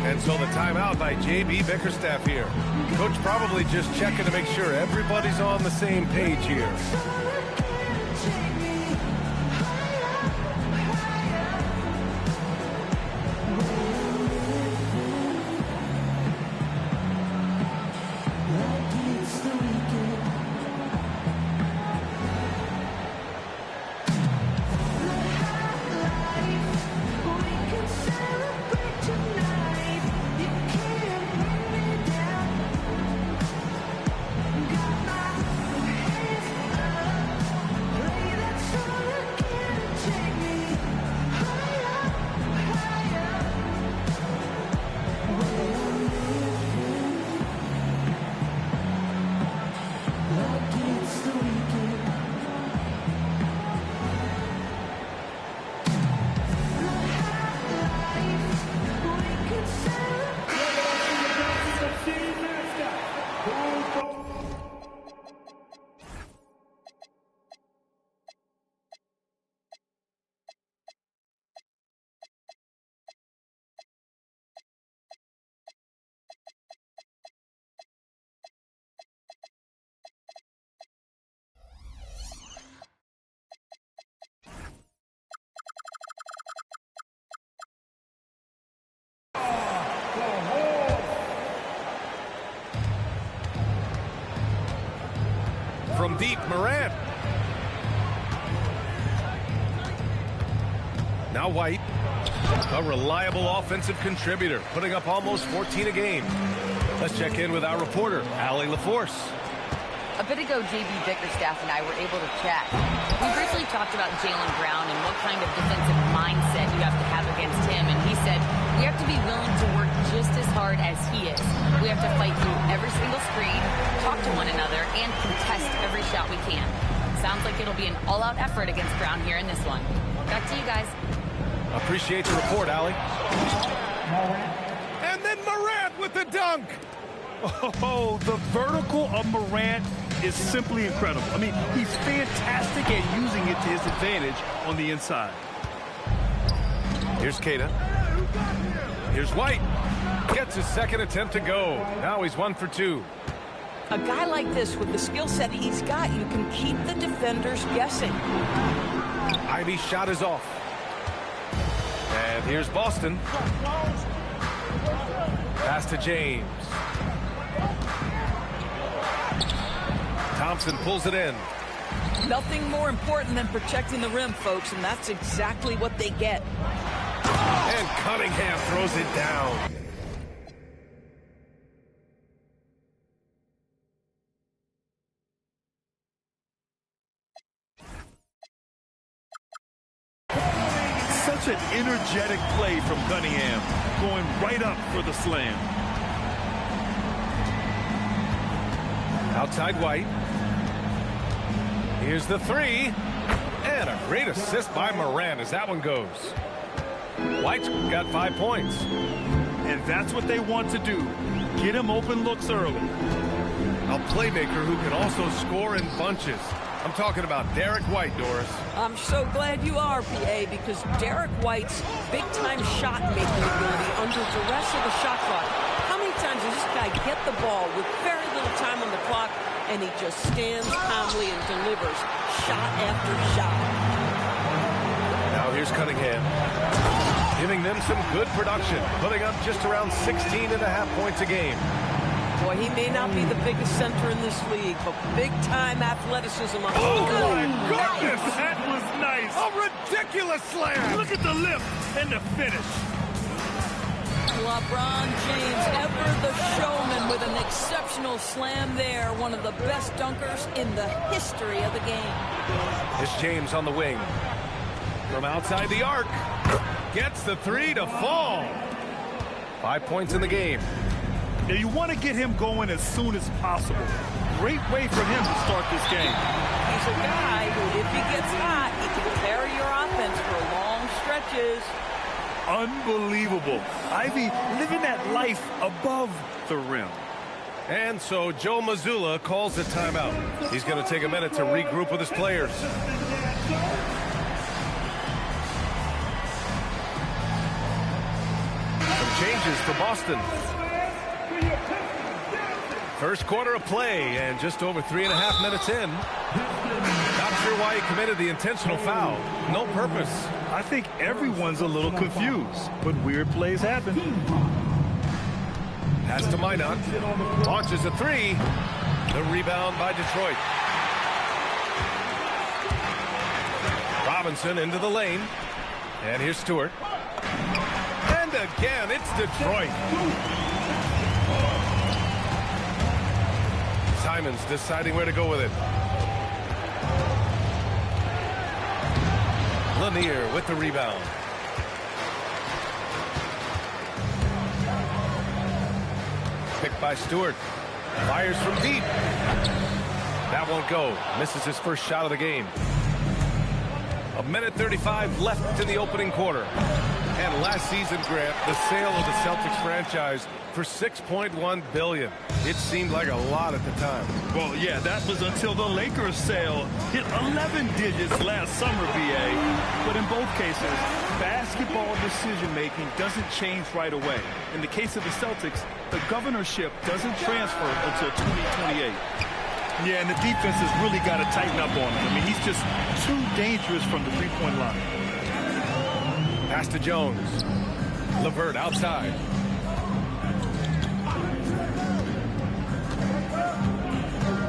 And so the timeout by J.B. Bickerstaff here. Coach probably just checking to make sure everybody's on the same page here. From deep, Morant. Now White, a reliable offensive contributor, putting up almost 14 a game. Let's check in with our reporter, Allie LaForce. A bit ago, J.B. Bickerstaff and I were able to chat. We briefly talked about Jaylen Brown and what kind of defensive mindset you have to have against him, and he said, we have to be willing to work just as hard as he is. We have to fight through every single screen, talk to one another, and contest every shot we can. Sounds like it'll be an all-out effort against Brown here in this one. Back to you guys. Appreciate the report, Allie. And then Morant with the dunk. Oh, the vertical of Morant is simply incredible. I mean, he's fantastic at using it to his advantage on the inside. Here's Queta. Here's White. Gets his second attempt to go. Now he's 1 for 2. A guy like this with the skill set he's got, you can keep the defenders guessing. Ivy's shot is off. And here's Boston. Pass to James. Thompson pulls it in. Nothing more important than protecting the rim, folks, and that's exactly what they get. And Cunningham throws it down. Such an energetic play from Cunningham, going right up for the slam. Outside White. Here's the three. And a great assist by Morant as that one goes. White's got 5 points. And that's what they want to do. Get him open looks early. A playmaker who can also score in bunches. I'm talking about Derek White, Doris. I'm so glad you are, PA, because Derek White's big-time shot-making ability under duress of the shot clock. How many times does this guy get the ball with very little time on the clock, and he just stands calmly and delivers shot after shot? Now here's Cunningham, giving them some good production, putting up just around 16.5 points a game. Boy, he may not be the biggest center in this league, but big-time athleticism. Oh, my goodness! That was nice. A ridiculous slam. Look at the lift and the finish. LeBron James, ever the showman, with an exceptional slam there. One of the best dunkers in the history of the game. Here's James on the wing. From outside the arc. Gets the three to fall. 5 points in the game. Now you want to get him going as soon as possible. Great way for him to start this game. He's a guy who, if he gets hot, he can carry your offense for long stretches. Unbelievable. Ivy living that life above the rim. And so Joe Mazzulla calls a timeout. He's going to take a minute to regroup with his players. Some changes for Boston. First quarter of play and just over 3.5 minutes in. Not sure why he committed the intentional foul. No purpose. I think everyone's a little confused, but weird plays happen. Pass to Minot. Launches a three. The rebound by Detroit. Robinson into the lane. And here's Stewart. And again, it's Detroit. Simons deciding where to go with it. Lanier with the rebound. Picked by Stewart. Fires from deep. That won't go. Misses his first shot of the game. 1:35 left in the opening quarter. And last season, Grant, the sale of the Celtics franchise for $6.1 billion. It seemed like a lot at the time. Well, yeah, that was until the Lakers sale hit 11 digits last summer, BA. But in both cases, basketball decision-making doesn't change right away. In the case of the Celtics, the governorship doesn't transfer until 2028. Yeah, and the defense has really got to tighten up on him. I mean, he's just too dangerous from the three-point line. Pass to Jones. LeVert outside.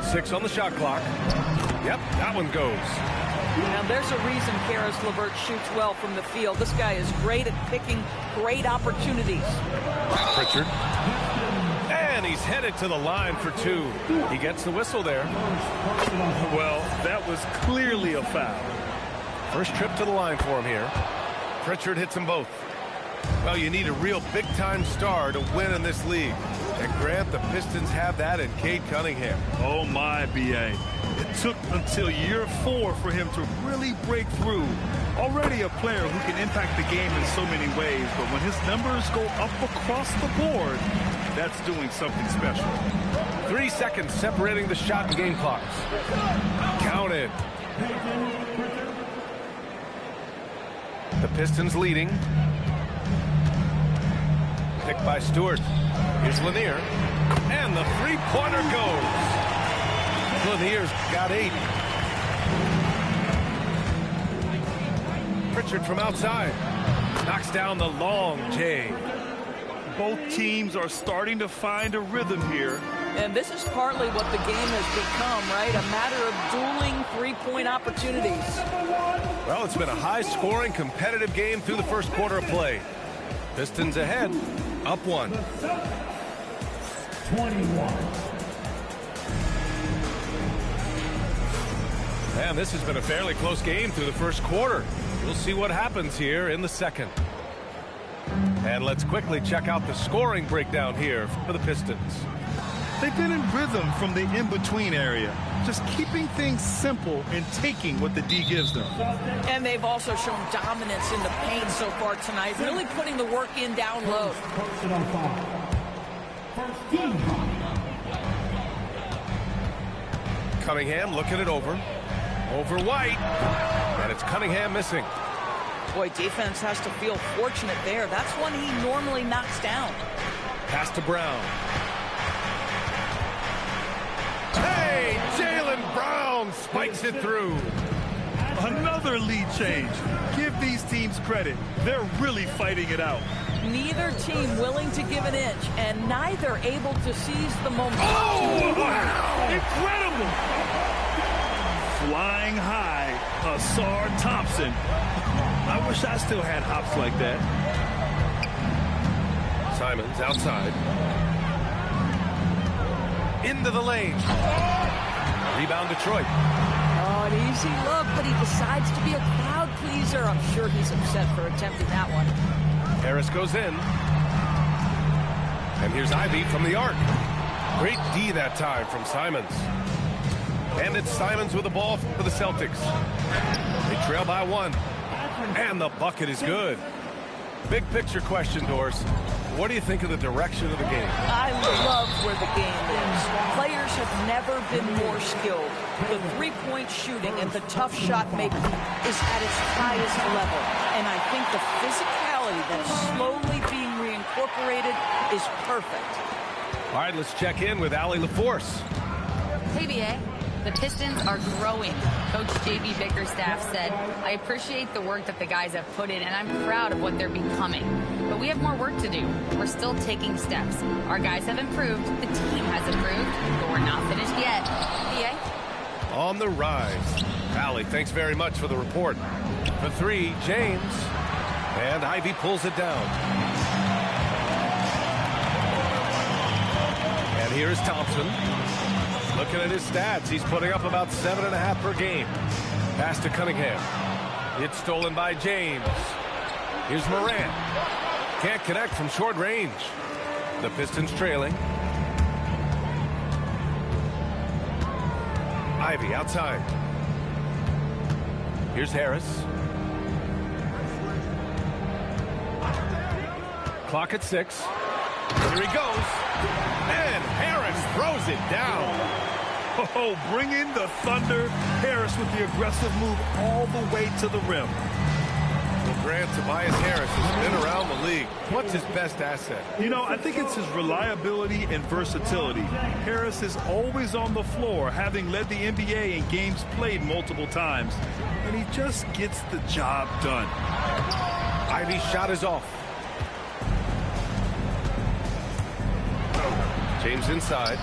Six on the shot clock. Yep, that one goes. Now, there's a reason Karis LeVert shoots well from the field. This guy is great at picking great opportunities. Pritchard. And he's headed to the line for two. He gets the whistle there. Well, that was clearly a foul. First trip to the line for him here. Pritchard hits them both. Well, you need a real big-time star to win in this league. And Grant, the Pistons have that in Cade Cunningham. Oh, my, B.A. It took until year 4 for him to really break through. Already a player who can impact the game in so many ways, but when his numbers go up across the board, that's doing something special. 3 seconds separating the shot and game clocks. Counted. The Pistons leading. Picked by Stewart. Here's Lanier. And the three-pointer goes. Lanier's got 8. Pritchard from outside. Knocks down the long J. Both teams are starting to find a rhythm here. And this is partly what the game has become, right? A matter of dueling three-point opportunities. Well, it's been a high-scoring, competitive game through the first quarter of play. Pistons ahead, up 1. 21. Man, this has been a fairly close game through the first quarter. We'll see what happens here in the second. And let's quickly check out the scoring breakdown here for the Pistons. They've been in rhythm from the in-between area, just keeping things simple and taking what the D gives them. And they've also shown dominance in the paint so far tonight, really putting the work in down low. Personal foul. First team foul. Cunningham looking it over. Over White. And it's Cunningham missing. Boy, defense has to feel fortunate there. That's one he normally knocks down. Pass to Brown. Hey, Jaylen Brown spikes it through. Another lead change. Give these teams credit. They're really fighting it out. Neither team willing to give an inch, and neither able to seize the momentum. Oh, wow! Incredible! Flying high, Asar Thompson. I wish I still had hops like that. Simons outside. Into the lane. Rebound Detroit. Oh, an easy look, but he decides to be a crowd pleaser. I'm sure he's upset for attempting that one. Harris goes in. And here's Ivey from the arc. Great D that time from Simons. And it's Simons with the ball for the Celtics. They trail by 1. And the bucket is good. Big picture question, Doris. what do you think of the direction of the game? I love where the game is. Players have never been more skilled. The three-point shooting and the tough shot making is at its highest level. And I think the physicality that's slowly being reincorporated is perfect. All right, let's check in with Allie LaForce. Hey, BA. The Pistons are growing. Coach J.B. Bickerstaff said, I appreciate the work that the guys have put in, and I'm proud of what they're becoming. But we have more work to do. We're still taking steps. Our guys have improved. The team has improved. But we're not finished yet. BA? On the rise. Allie, thanks very much for the report. For three, James. And Ivy pulls it down. And here's Thompson. Looking at his stats, he's putting up about 7.5 per game. Pass to Cunningham. It's stolen by James. Here's Morant. Can't connect from short range. The Pistons trailing. Ivy outside. Here's Harris. Clock at 6. Here he goes. And Harris throws it down. Oh, bring in the thunder. Harris with the aggressive move all the way to the rim. Well, Grant, Tobias Harris has been around the league. What's his best asset? You know, I think it's his reliability and versatility. Harris is always on the floor, having led the NBA in games played multiple times. And he just gets the job done. Ivy's shot is off. James inside.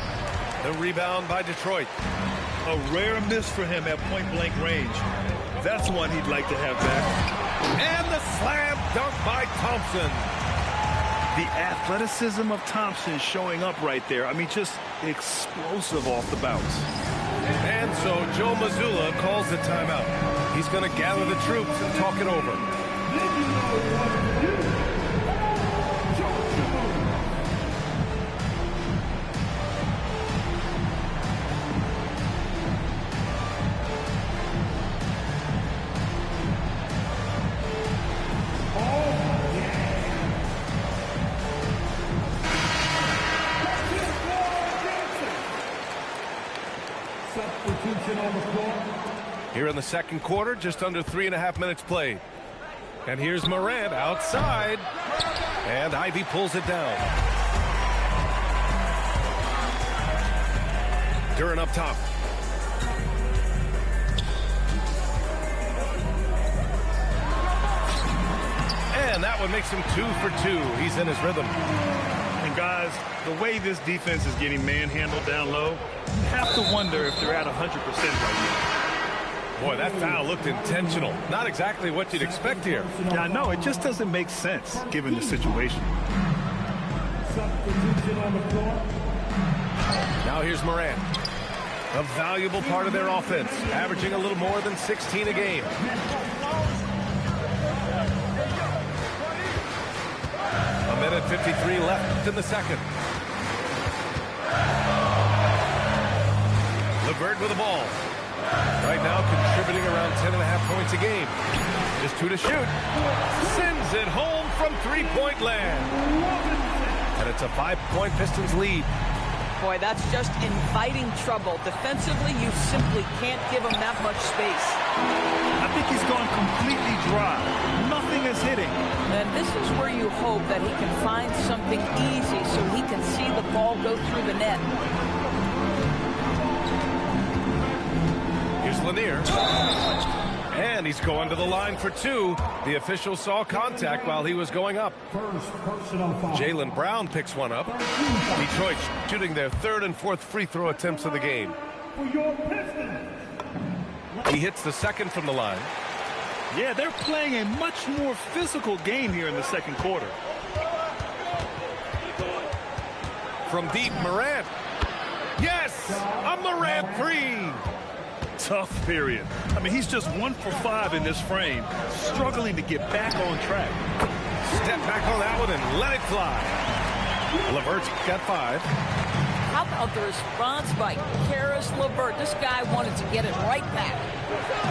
The rebound by Detroit. A rare miss for him at point-blank range. That's one he'd like to have back. And the slam dunk by Thompson. The athleticism of Thompson showing up right there. I mean, just explosive off the bounce. And so Joe Mazzulla calls the timeout. He's going to gather the troops and talk it over. Here in the second quarter, just under 3.5 minutes played. And here's Morant outside. And Ivy pulls it down. Duren up top. And that one makes him 2 for 2. He's in his rhythm. And guys, the way this defense is getting manhandled down low, you have to wonder if they're at 100% right now. Boy, that foul looked intentional. Not exactly what you'd expect here. Yeah, I know. It just doesn't make sense given the situation. Now here's Morant. A valuable part of their offense, averaging a little more than 16 a game. A minute 53 left in the second. LeVert with the ball. Right now contributing around 10.5 points a game. Just 2 to shoot. Sends it home from three-point land. And it's a 5-point Pistons lead. Boy, that's just inviting trouble. Defensively, you simply can't give him that much space. I think he's gone completely dry. Nothing is hitting. And this is where you hope that he can find something easy so he can see the ball go through the net. Here's Lanier. And he's going to the line for 2. The official saw contact while he was going up. Jaylen Brown picks one up. Detroit shooting their 3rd and 4th free throw attempts of the game. He hits the second from the line. Yeah, they're playing a much more physical game here in the second quarter. From deep, Morant. Yes! A Morant 3! Tough period. I mean, he's just 1 for 5 in this frame, struggling to get back on track. Step back on that one and let it fly. LeVert's got 5. How about the response by Caris LeVert? This guy wanted to get it right back.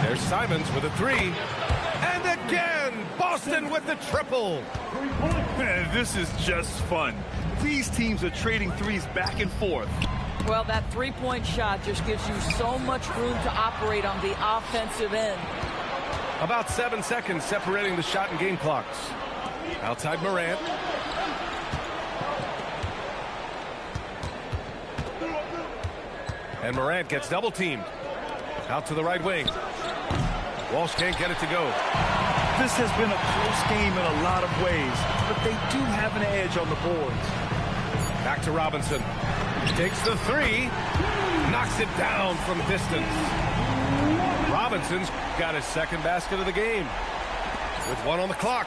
There's Simons with a 3. And again, Boston with the triple. Man, this is just fun. These teams are trading threes back and forth. Well, that three-point shot just gives you so much room to operate on the offensive end. About 7 seconds separating the shot and game clocks. Outside Morant. And Morant gets double teamed. Out to the right wing. Walsh can't get it to go. This has been a close game in a lot of ways, but they do have an edge on the boards. Back to Robinson. Takes the three. Knocks it down from distance. Robinson's got his second basket of the game with 1 on the clock.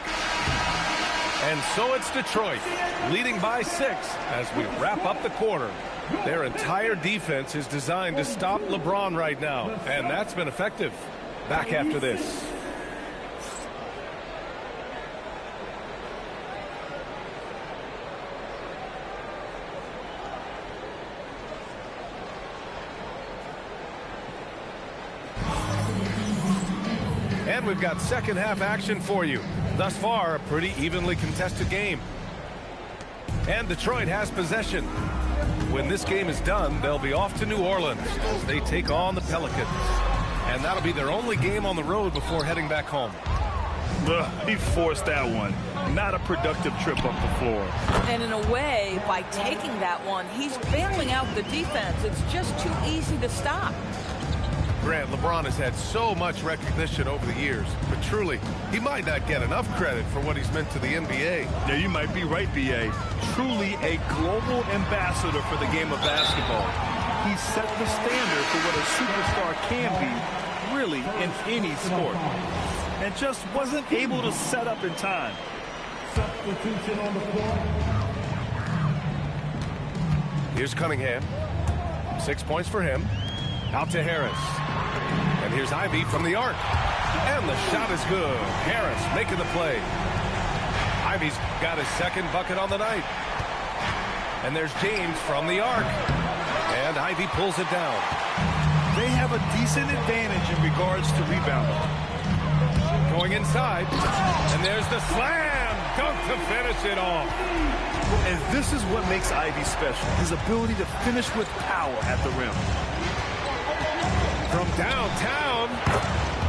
And so it's Detroit leading by 6 as we wrap up the quarter. Their entire defense is designed to stop LeBron right now, and that's been effective. Back after this. And we've got second half action for you. Thus far, a pretty evenly contested game. And Detroit has possession. When this game is done, they'll be off to New Orleans as they take on the Pelicans. And that'll be their only game on the road before heading back home. He forced that one. Not a productive trip up the floor. And in a way, by taking that one, he's bailing out the defense. It's just too easy to stop. Grant, LeBron has had so much recognition over the years, but truly, he might not get enough credit for what he's meant to the NBA. Yeah, you might be right, B.A. Truly a global ambassador for the game of basketball. He set the standard for what a superstar can be, really, in any sport. And just wasn't able to set up in time. Substitution on the floor. Here's Cunningham. 6 points for him. Out to Harris. And here's Ivy from the arc. And the shot is good. Harris making the play. Ivy's got his second bucket on the night. And there's James from the arc. And Ivy pulls it down. They have a decent advantage in regards to rebounding. Going inside. And there's the slam dunk to finish it off. And this is what makes Ivy special. His ability to finish with power at the rim. From downtown,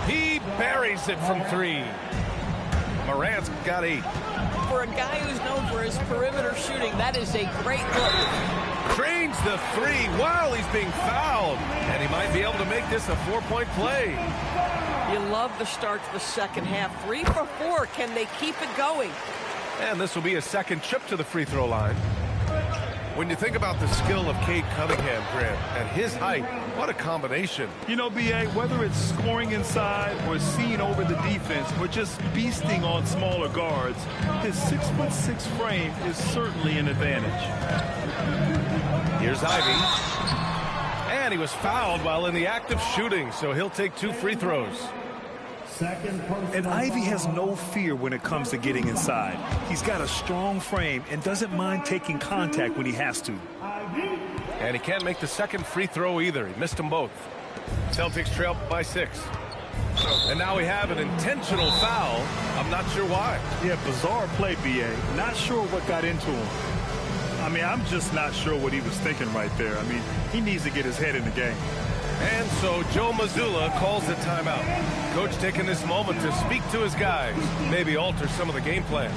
he buries it from 3. Morant's got 8. For a guy who's known for his perimeter shooting, that is a great look. Drains the 3 while he's being fouled. And he might be able to make this a 4-point play. You love the start to the second half. 3 for 4. Can they keep it going? And this will be a second trip to the free throw line. When you think about the skill of Cade Cunningham, Grant, and his height, what a combination. You know, B.A., whether it's scoring inside or seeing over the defense or just beasting on smaller guards, his 6'6" frame is certainly an advantage. Here's Ivy. And he was fouled while in the act of shooting, so he'll take 2 free throws. And Ivy has no fear when it comes to getting inside. He's got a strong frame and doesn't mind taking contact when he has to. And he can't make the second free throw either. He missed them both. Celtics trail by 6. And now we have an intentional foul. I'm not sure why. Yeah, bizarre play, B.A. Not sure what got into him. I mean, I'm just not sure what he was thinking right there. I mean, he needs to get his head in the game. And so Joe Mazzulla calls the timeout. Coach taking this moment to speak to his guys, maybe alter some of the game plan.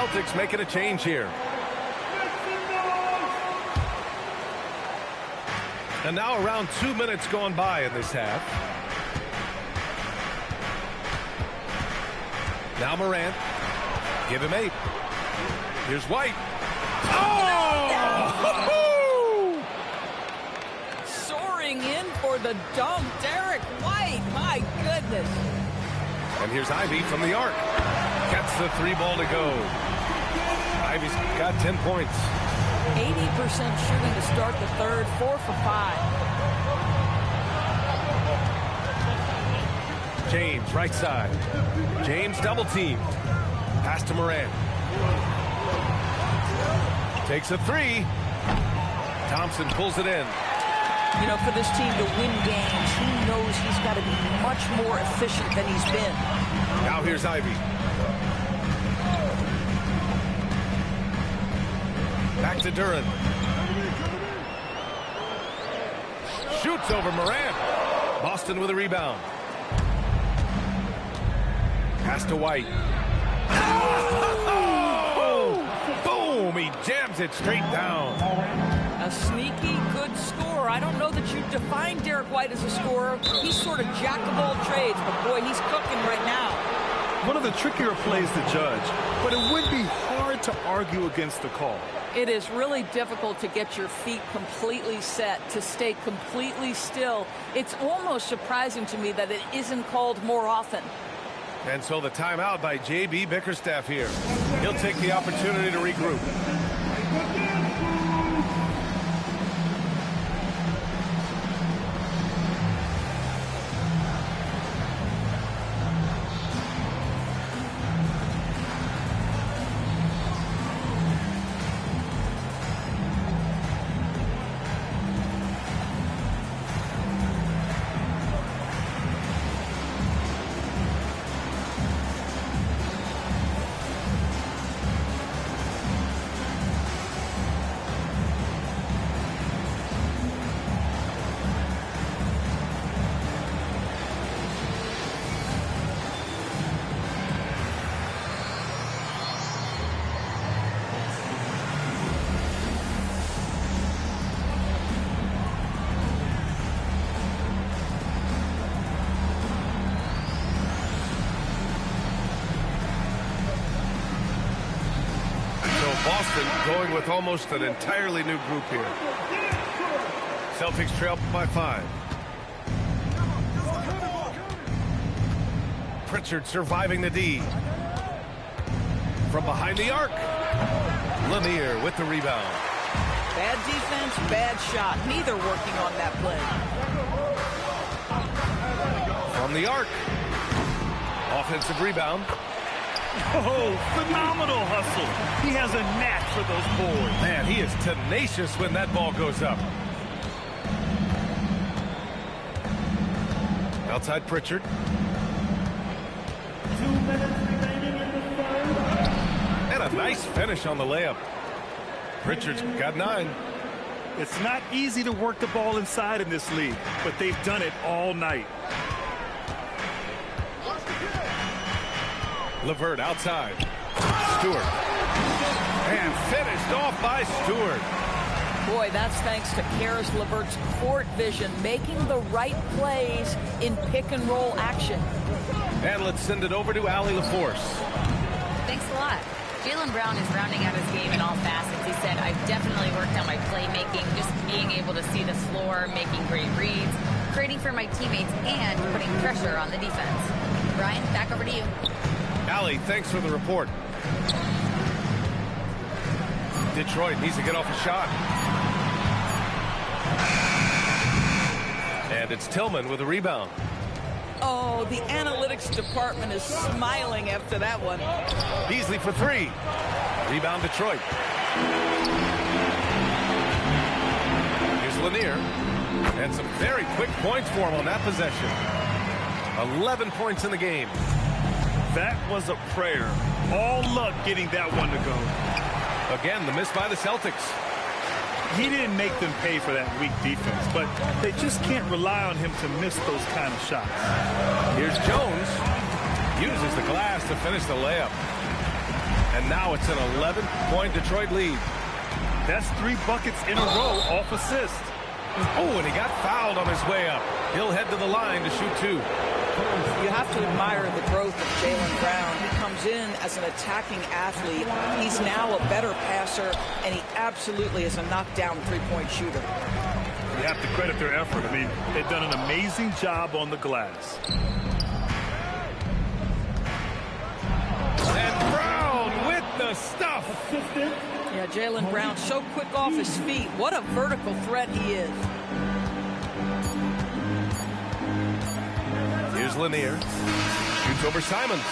Celtics making a change here. And now around 2 minutes gone by in this half. Now Morant. Give him 8. Here's White. Oh! Soaring in for the dunk, Derek White. My goodness. And here's Ivy from the arc. Gets the 3 ball to go. Ivy's got 10 points. 80% shooting to start the third, 4 for 5. James, right side. James double team. Pass to Morant. Takes a 3. Thompson pulls it in. You know, for this team to win games, he knows he's got to be much more efficient than he's been. Now here's Ivy. Back to Duren. Shoots over Morant. Boston with a rebound. Pass to White. Oh! Boom! He jams it straight down. A sneaky good scorer. I don't know that you define Derek White as a scorer. He's sort of jack of all trades, but boy, he's cooking right now. One of the trickier plays to judge, but it would be hard to argue against the call. It is really difficult to get your feet completely set, to stay completely still. It's almost surprising to me that it isn't called more often. And so the timeout by J.B. Bickerstaff here. He'll take the opportunity to regroup. Boston going with almost an entirely new group here. Celtics trail by 5. Pritchard surviving the D. From behind the arc. Lanier with the rebound. Bad defense, bad shot. Neither working on that play. From the arc. Offensive rebound. Oh, phenomenal hustle. He has a knack for those boards. Man, he is tenacious when that ball goes up. Outside Pritchard. 2 minutes remaining in the third. And a nice finish on the layup. Pritchard's got 9. It's not easy to work the ball inside in this league, but they've done it all night. LeVert outside. Stewart. And finished off by Stewart. Boy, that's thanks to Karis LeVert's court vision, making the right plays in pick-and-roll action. And let's send it over to Allie LaForce. Thanks a lot. Jaylen Brown is rounding out his game in all facets. He said, I've definitely worked on my playmaking, just being able to see the floor, making great reads, creating for my teammates, and putting pressure on the defense. Brian, back over to you. Allie, thanks for the report. Detroit needs to get off a shot. And it's Tillman with a rebound. Oh, the analytics department is smiling after that one. Beasley for 3. Rebound Detroit. Here's Lanier. And some very quick points for him on that possession. 11 points in the game. That was a prayer. All luck getting that one to go. Again, the miss by the Celtics. He didn't make them pay for that weak defense, but they just can't rely on him to miss those kind of shots. Here's Jones. Uses the glass to finish the layup. And now it's an 11-point Detroit lead. That's 3 buckets in a row off assist. Oh, and he got fouled on his way up. He'll head to the line to shoot 2. You have to admire the growth of Jaylen Brown. He comes in as an attacking athlete. He's now a better passer, and he absolutely is a knockdown three-point shooter. You have to credit their effort. I mean, they've done an amazing job on the glass. And Brown with the stuff. Yeah, Jaylen Brown so quick off his feet. What a vertical threat he is. Here's Lanier. Shoots over Simons.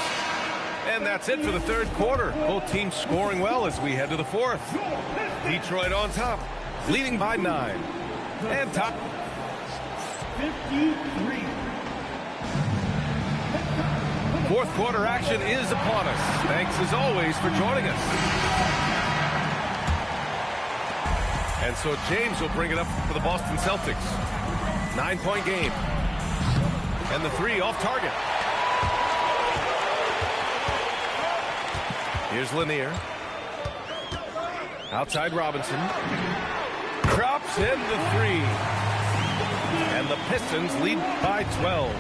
And that's it for the third quarter. Both teams scoring well as we head to the fourth. Detroit on top, leading by 9. And top 53. Fourth quarter action is upon us. Thanks as always for joining us. And so James will bring it up for the Boston Celtics. 9-point game. And the 3 off target. Here's Lanier. Outside Robinson. Drops in the 3. And the Pistons lead by 12.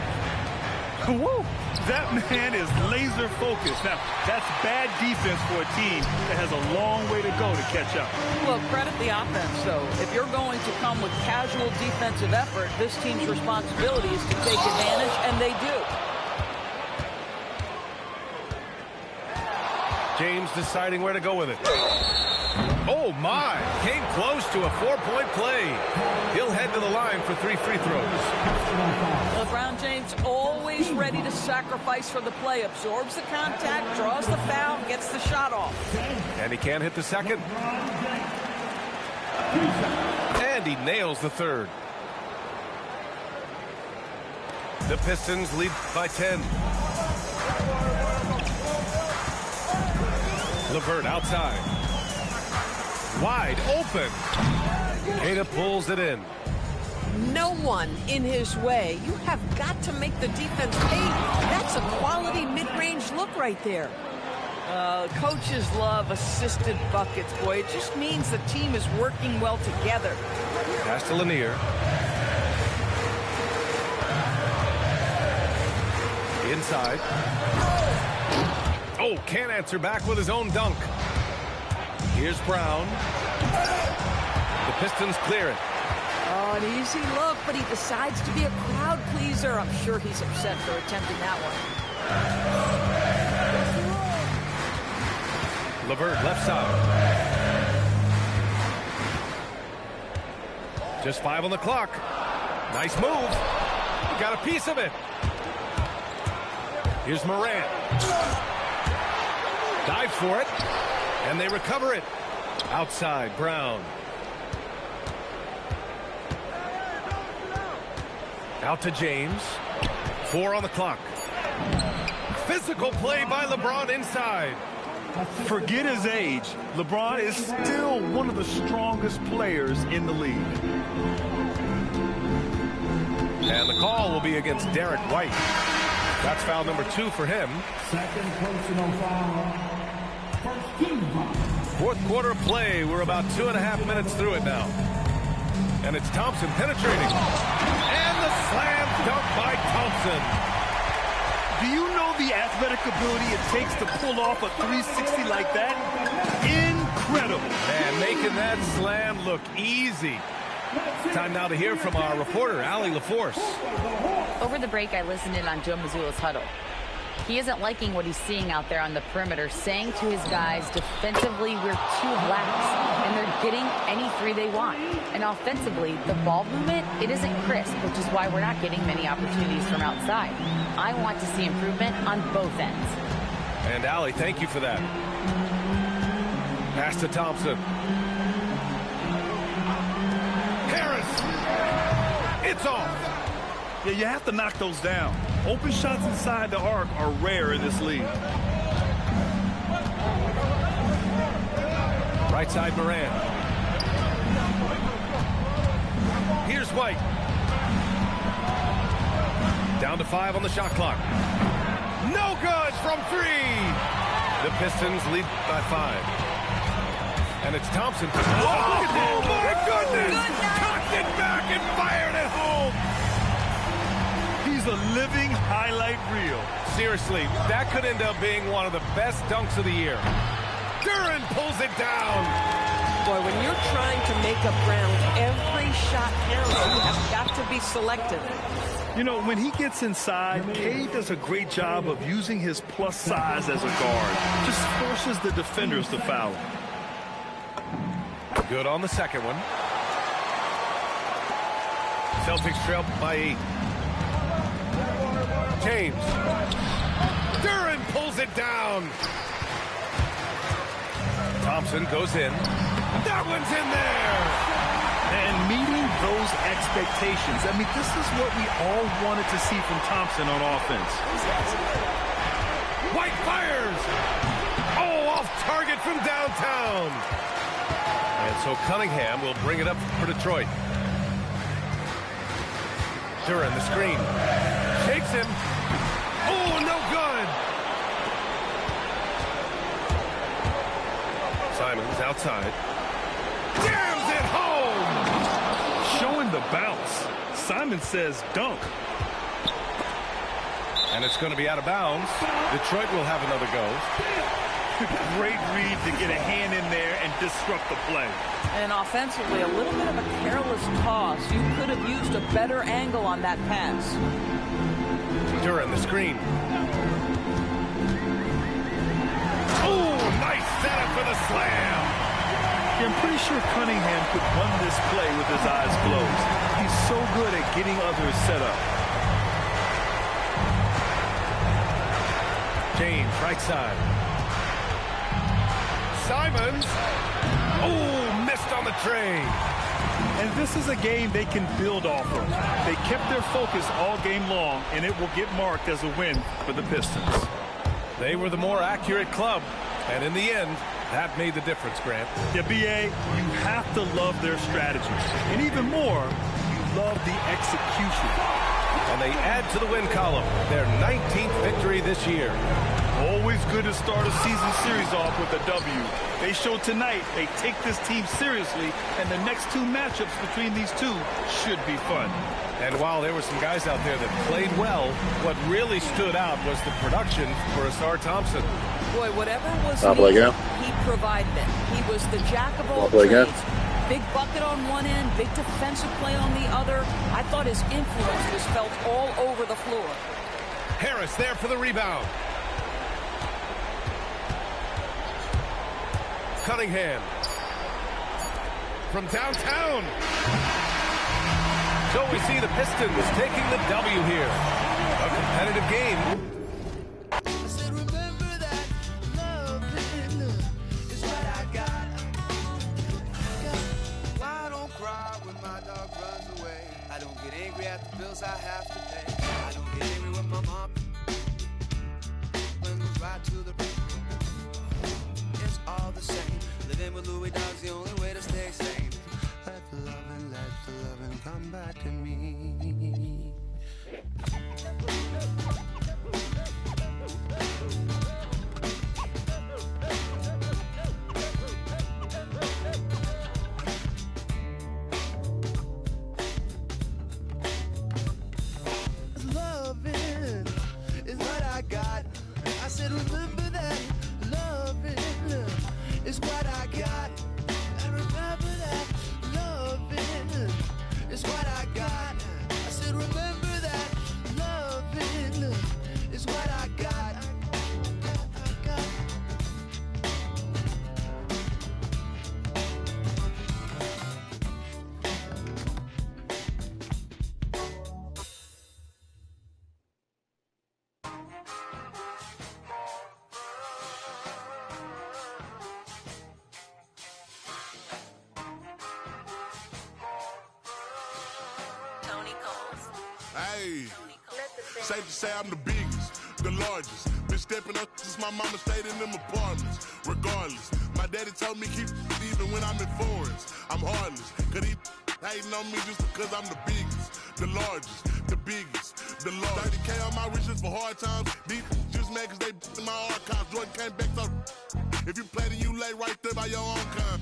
Woo! That man is laser focused. Now, that's bad defense for a team that has a long way to go to catch up. Well, credit the offense, though. If you're going to come with casual defensive effort, this team's responsibility is to take advantage, and they do. James deciding where to go with it. Oh, my. Came close to a 4-point play. He'll head to the line for 3 free throws. LeBron James always ready to sacrifice for the play. Absorbs the contact, draws the foul, gets the shot off. And he can't hit the second. And he nails the third. The Pistons lead by 10. LeVert outside. Wide open. Queta pulls it in. No one in his way. You have got to make the defense pay. That's a quality mid-range look right there. Coaches love assisted buckets, boy. It just means the team is working well together. Pass to Lanier. Inside. Oh, can't answer back with his own dunk. Here's Brown. The Pistons clear it. Oh, an easy look, but he decides to be a crowd pleaser. I'm sure he's upset for attempting that one. LeVert left side. Just 5 on the clock. Nice move. Got a piece of it. Here's Morant. Dives for it. And they recover it. Outside, Brown. Out to James. 4 on the clock. Physical play by LeBron inside. Forget his age. LeBron is still one of the strongest players in the league. And the call will be against Derek White. That's foul number 2 for him. Second personal foul. First team foul. Fourth quarter play. We're about 2.5 minutes through it now. And it's Thompson penetrating. And the slam dunk by Thompson. Do you know the athletic ability it takes to pull off a 360 like that? Incredible. Man, making that slam look easy. Time now to hear from our reporter, Allie LaForce. Over the break, I listened in on Joe Mazzulla's huddle. He isn't liking what he's seeing out there on the perimeter, saying to his guys, defensively, we're too lax, and they're getting any 3 they want. And offensively, the ball movement, it isn't crisp, which is why we're not getting many opportunities from outside. I want to see improvement on both ends. And Allie, thank you for that. Pass to Thompson. Harris. It's off. Yeah, you have to knock those down. Open shots inside the arc are rare in this league. Right side, Morant. Here's White. Down to 5 on the shot clock. No good from 3. The the Pistons lead by 5. And it's Thompson. Oh, my goodness! Cocked it back and fired it home. He's a living highlight reel. Seriously, that could end up being one of the best dunks of the year. Duren pulls it down. Boy, when you're trying to make up ground, every shot counts. You have got to be selective. You know, when he gets inside, Cade does a great job of using his plus size as a guard. Just forces the defenders to foul him. Good on the second one. Celtics trail by 8. James. Duren pulls it down. Thompson goes in. That one's in there. And meeting those expectations. I mean, this is what we all wanted to see from Thompson on offense. White fires. Oh, off target from downtown. And so Cunningham will bring it up for Detroit. Duren, the screen. Shakes him. Oh, no good. Simons outside. Jams it home. Showing the bounce. Simon says dunk. And it's going to be out of bounds. Detroit will have another go. Great read to get a hand in there and disrupt the play. And offensively, a little bit of a careless toss. You could have used a better angle on that pass. Duren, the screen. Oh, nice setup for the slam. Yeah, I'm pretty sure Cunningham could run this play with his eyes closed. He's so good at getting others set up. James, right side. Simons. Oh, missed on the tray. And this is a game they can build off of. They kept their focus all game long, and it will get marked as a win for the Pistons. They were the more accurate club, and in the end, that made the difference, Grant. Yeah, B.A., you have to love their strategy. And even more, you love the execution. And they add to the win column, their 19th victory this year. Always good to start a season series off with a W. They showed tonight they take this team seriously, and the next 2 matchups between these two should be fun. And while there were some guys out there that played well, what really stood out was the production for Ausar Thompson. Boy, whatever was needed, he provided it. He was the jack of all trades. Big bucket on one end, big defensive play on the other. I thought his influence was felt all over the floor. Harris there for the rebound. Cunningham from downtown. So we see the Pistons taking the W here. A competitive game. I said, remember that loving is what I got. I don't cry when my dog runs away. I don't get angry at the bills I have to pay. I don't get angry when my mom runs right to the... It's all the same. Living with Louis Dog's the only way to stay sane. Let the loving come back to me. Loving is what I got. I said, remember that loving is what I got. I remember that loving is what I got. I said, remember that loving is what I got. Hey, safe to say I'm the biggest, the largest. Been stepping up since my mama stayed in them apartments. Regardless, my daddy told me keep even when I'm in foreigns. I'm heartless, cause he hating on me just because I'm the biggest, the largest. the biggest, the largest. 30K on my riches for hard times. These just mad cause they in my archives. Jordan came back, so if you play, then you lay right there by your own kind.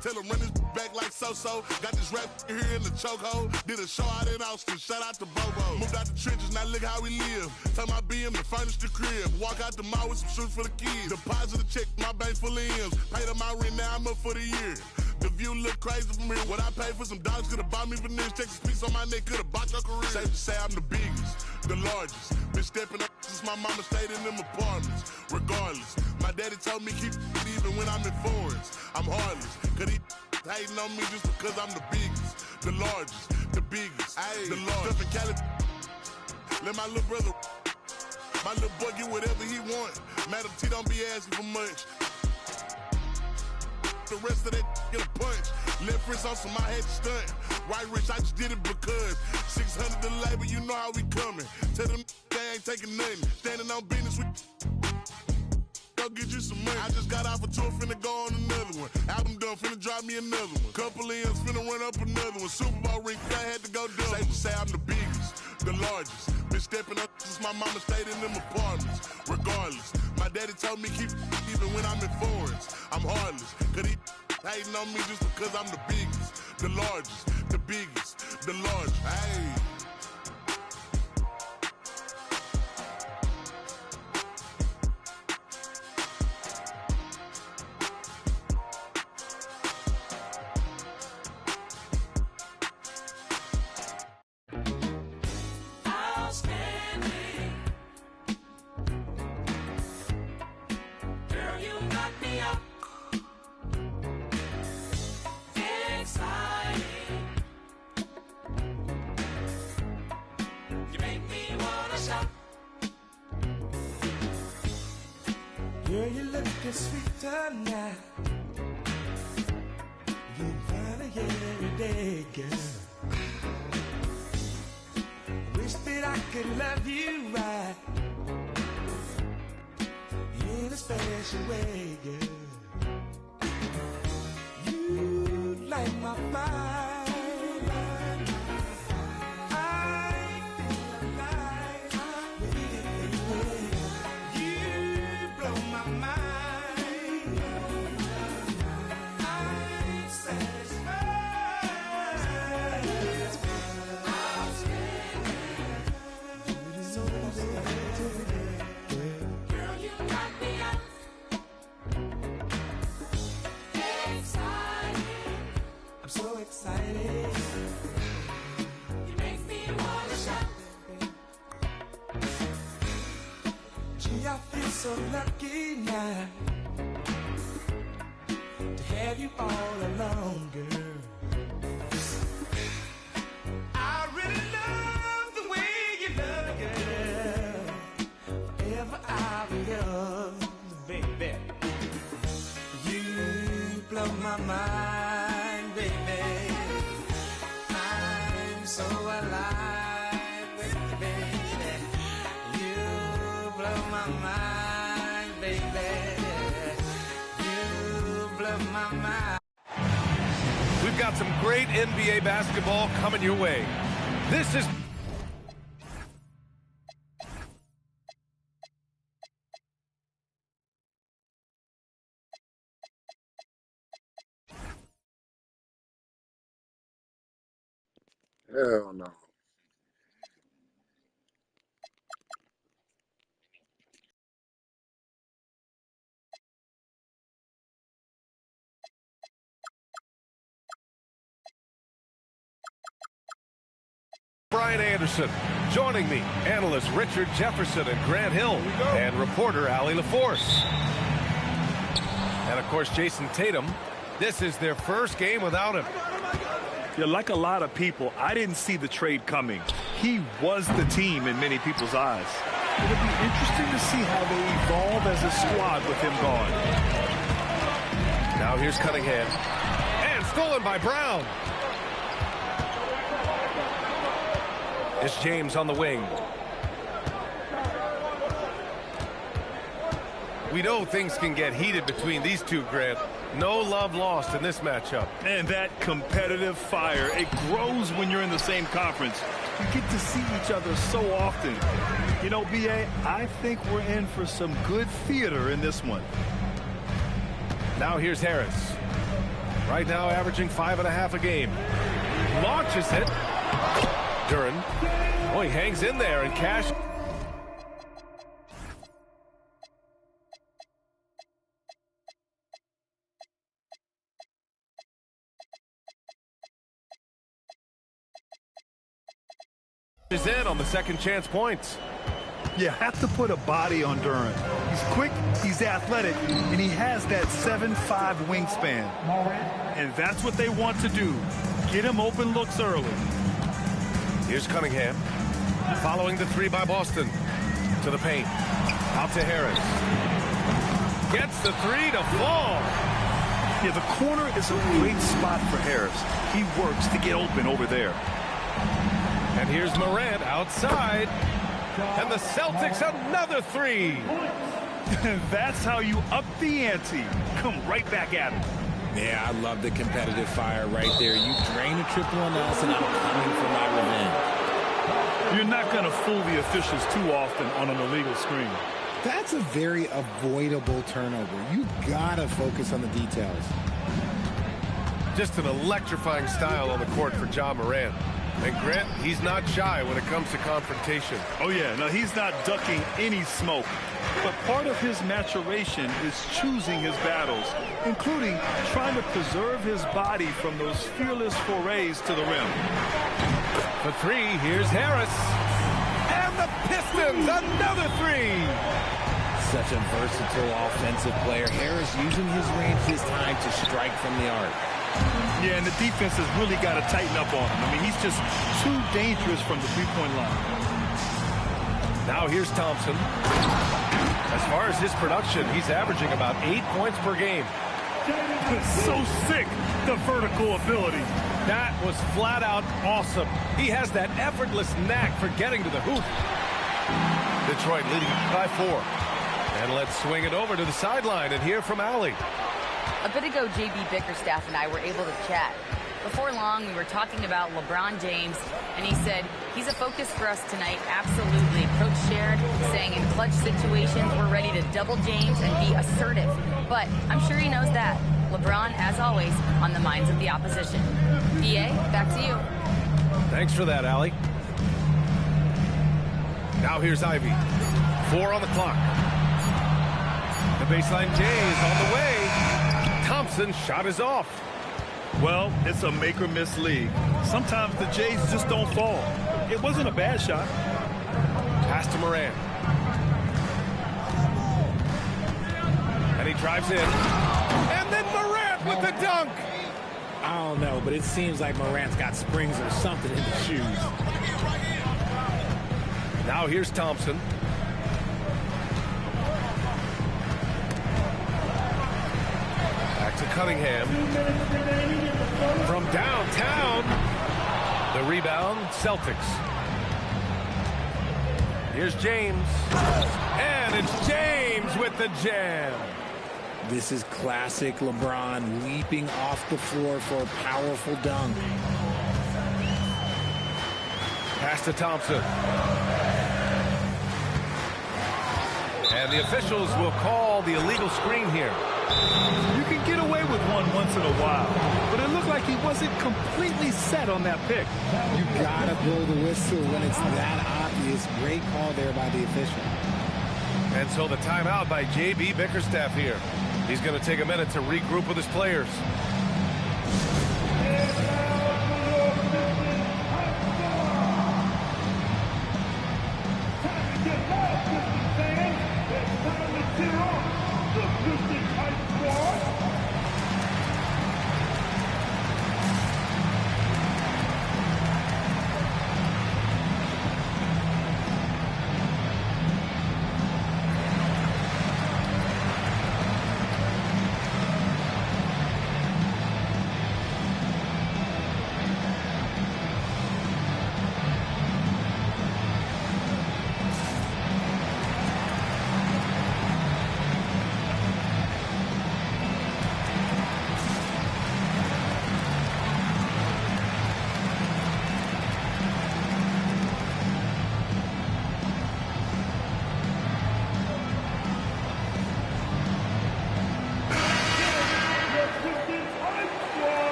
Tell him run this back like so-so. Got this rap here in the chokehold. Did a show out in Austin. Shout out to Bobo. Moved out the trenches, now look how we live. Tell my BM to furnish the crib. Walk out the mall with some shoes for the kids. Deposit a check, my bank full of M's. Paid on my rent, now I'm up for the year. The view look crazy from here. What I paid for some dogs could've bought me veneers. Texas piece on my neck could've bought your career. Safe to say I'm the biggest, the largest. Been stepping up since my mama stayed in them apartments. Regardless, my daddy told me keep it even when I'm in foreigns. I'm heartless, cause he hating on me just because I'm the biggest, the largest, the biggest, the largest. Stuff in Cali, let my little brother, my little boy get whatever he want. Madam T don't be asking for much. The rest of that get a punch. Left wrist on some I had to stunt. Right wrist, I just did it because 600 the labor, you know how we coming. Tell them they ain't taking nothing. Standing on business with go get you some money. I just got off a tour, finna go on another one. Album done, finna drop me another one. Couple M's, finna run up another one. Super Bowl ring, I had to go double. Safe to say I'm the biggest, the largest. Been stepping up since my mama stayed in them apartments. Regardless, my daddy told me keep it even when I'm in foreigns. I'm heartless, cause he hating on me just because I'm the biggest, the largest, the biggest, the largest. Hey. Girl, you lookin' sweet tonight. You find it every day, girl. Wish that I could love you right in a special way, girl. You light my fire. I feel so lucky now to have you all along, girl. I really love the way you love, girl. Forever I'll be yours, baby. You blow my mind, baby. I'm so alive with you, baby. You blow my mind, baby. You blow my mind. We've got some great NBA basketball coming your way. This is... Hell no. Brian Anderson. Joining me, analysts Richard Jefferson and Grant Hill, and reporter Allie LaForce. And, of course, Jason Tatum. This is their first game without him. Yeah, like a lot of people, I didn't see the trade coming. He was the team in many people's eyes. It'll be interesting to see how they evolve as a squad with him gone. Now here's Cunningham. And stolen by Brown. It's James on the wing. We know things can get heated between these two, Grant. No love lost in this matchup. And that competitive fire, it grows when you're in the same conference. You get to see each other so often. You know, B.A., I think we're in for some good theater in this one. Now here's Harris. Right now averaging 5.5 a game. Launches it. Duren. Oh, he hangs in there and Cash. Is in on the second chance points. You have to put a body on Duren. He's quick, he's athletic, and he has that 7'5" wingspan. And that's what they want to do. Get him open looks early. Here's Cunningham. Following the three by Boston. To the paint. Out to Harris. Gets the three to fall. Yeah, the corner is a great spot for Harris. He works to get open over there. And here's Morant outside. And the Celtics another three. That's how you up the ante. Come right back at him. Yeah, I love the competitive fire right there. You drain a triple on us, and I'm coming for my revenge. You're not going to fool the officials too often on an illegal screen. That's a very avoidable turnover. You got to focus on the details. Just an electrifying style on the court for Ja Morant. And Grant, he's not shy when it comes to confrontation. Oh, yeah. No, he's not ducking any smoke. But part of his maturation is choosing his battles, including trying to preserve his body from those fearless forays to the rim. For three, here's Harris. And the Pistons, another three. Such a versatile offensive player. Harris using his range this time to strike from the arc. Yeah, and the defense has really got to tighten up on him. I mean, he's just too dangerous from the three-point line. Now here's Thompson. As far as his production, he's averaging about 8 points per game. So sick, the vertical ability. That was flat out awesome. He has that effortless knack for getting to the hoop. Detroit leading by 4. And let's swing it over to the sideline and hear from Allie. A bit ago, J.B. Bickerstaff and I were able to chat. Before long, we were talking about LeBron James, and he said, he's a focus for us tonight, absolutely. Coach shared, saying in clutch situations, we're ready to double James and be assertive. But I'm sure he knows that. LeBron, as always, on the minds of the opposition. B.A., back to you. Thanks for that, Allie. Now here's Ivy. 4 on the clock. The baseline J is on the way. Thompson's shot is off. Well, it's a make-or-miss league. Sometimes the Jays just don't fall. It wasn't a bad shot. Pass to Morant. And he drives in. And then Morant with the dunk. I don't know, but it seems like Morant's got springs or something in his shoes. Now here's Thompson. To Cunningham from downtown. The rebound, Celtics. Here's James. And it's James with the jam. This is classic LeBron leaping off the floor for a powerful dunk. Pass to Thompson. And the officials will call the illegal screen here. You can get away with one once in a while, but it looked like he wasn't completely set on that pick. You gotta blow the whistle when it's that obvious. Great call there by the official. And so the timeout by J.B. Bickerstaff here. He's going to take a minute to regroup with his players.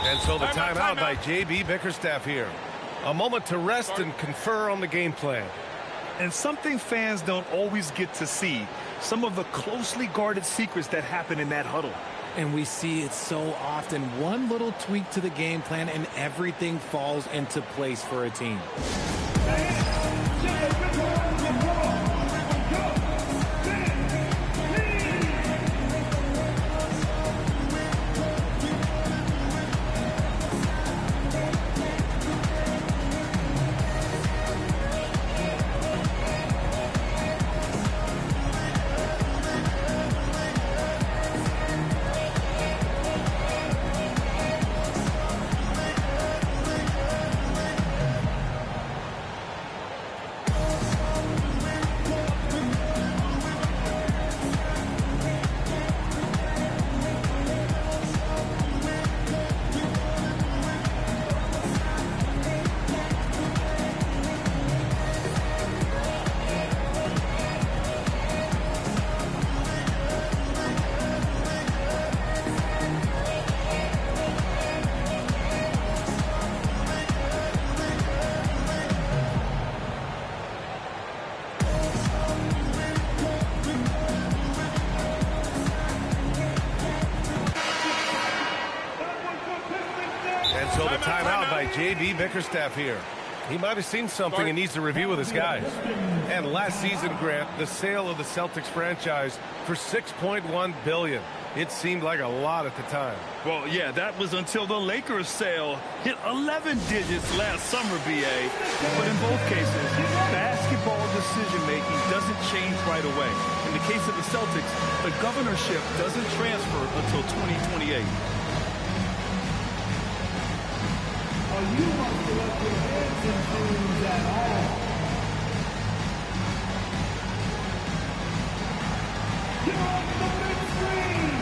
And so the timeout by J.B. Bickerstaff here. A moment to rest and confer on the game plan. And something fans don't always get to see, some of the closely guarded secrets that happen in that huddle. And we see it so often. One little tweak to the game plan and everything falls into place for a team. So the timeout by J.B. Bickerstaff here. He might have seen something and needs to review with his guys. And last season, Grant, the sale of the Celtics franchise for $6.1 billion. It seemed like a lot at the time. Well, yeah, that was until the Lakers sale hit 11 digits last summer, B.A. But in both cases, basketball decision-making doesn't change right away. In the case of the Celtics, the governorship doesn't transfer until 2028. You must select your heads and shoes at all. Get off the big screen!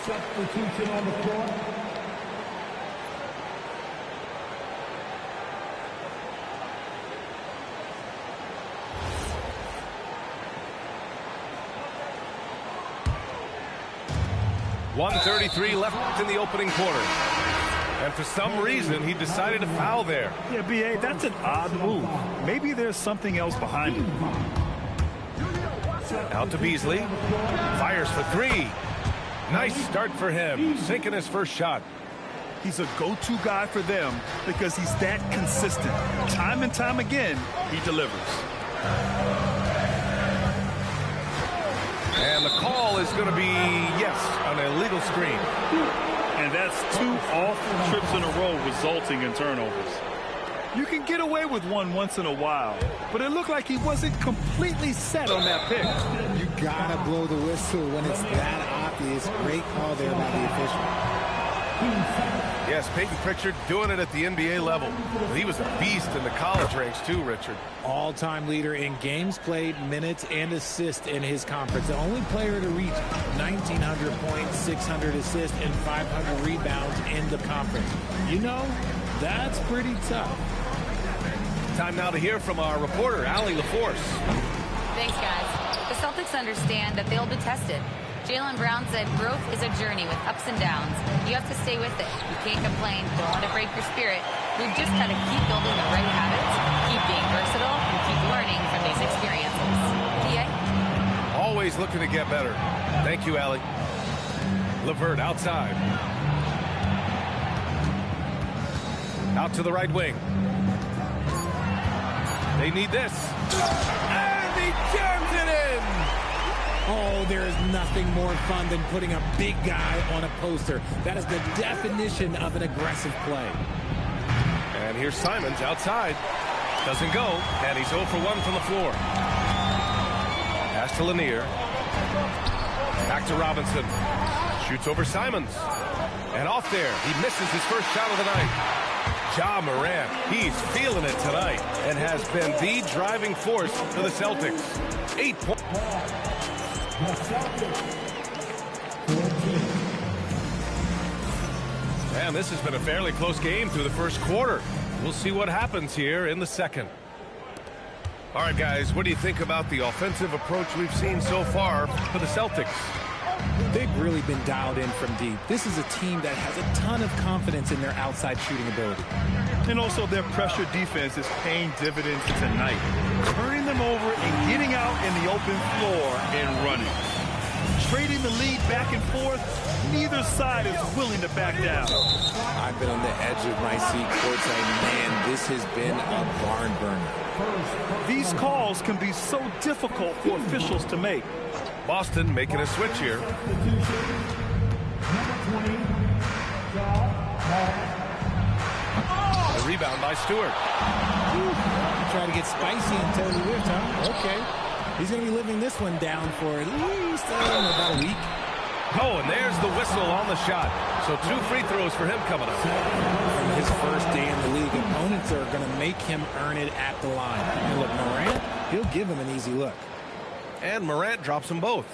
Substitution on the court. .133 left in the opening quarter. And for some reason, he decided to foul there. Yeah, B.A., that's an odd move. Maybe there's something else behind it. Out to Beasley. Fires for three. Nice start for him, sinking his first shot. He's a go-to guy for them because he's that consistent. Time and time again, he delivers. And the call is going to be, yes, an illegal screen. And that's 2 awful trips in a row resulting in turnovers. You can get away with one once in a while, but it looked like he wasn't completely set on that pick. You gotta blow the whistle when it's that obvious. Great call there by the official. Yes, Peyton Pritchard doing it at the NBA level. He was a beast in the college ranks too, Richard. All-time leader in games played, minutes, and assists in his conference. The only player to reach 1,900 points, 600 assists, and 500 rebounds in the conference. You know, that's pretty tough. Time now to hear from our reporter, Allie LaForce. Thanks, guys. The Celtics understand that they'll be tested. Jaylen Brown said growth is a journey with ups and downs. You have to stay with it. You can't complain. Don't let it break your spirit. We've just got to keep building the right habits, keep being versatile, and keep learning from these experiences. PA? Always looking to get better. Thank you, Allie. LeVert outside. Out to the right wing. They need this. And he jams it in! Oh, there is nothing more fun than putting a big guy on a poster. That is the definition of an aggressive play. And here's Simons outside. Doesn't go, and he's 0 for 1 from the floor. Pass to Lanier. Back to Robinson. Shoots over Simons. And off there, he misses his first shot of the night. Ja Morant, he's feeling it tonight and has been the driving force for the Celtics. 8 points. Man, this has been a fairly close game through the first quarter. We'll see what happens here in the second. All right, guys, what do you think about the offensive approach we've seen so far for the Celtics? They've really been dialed in from deep. This is a team that has a ton of confidence in their outside shooting ability. And also their pressure defense is paying dividends tonight, turning them over and getting out in the open floor and running. Trading the lead back and forth, neither side is willing to back down. I've been on the edge of my seat courtside. Man, this has been a barn burner. These calls can be so difficult for officials to make. Boston making a switch here. The rebound by Stewart. Try to get spicy and totally whiffed, huh? Okay. He's going to be living this one down for at least about a week. Oh, and there's the whistle on the shot. So 2 free throws for him coming up. From his first day in the league, opponents are going to make him earn it at the line. And look, Morant, he'll give him an easy look. And Morant drops them both.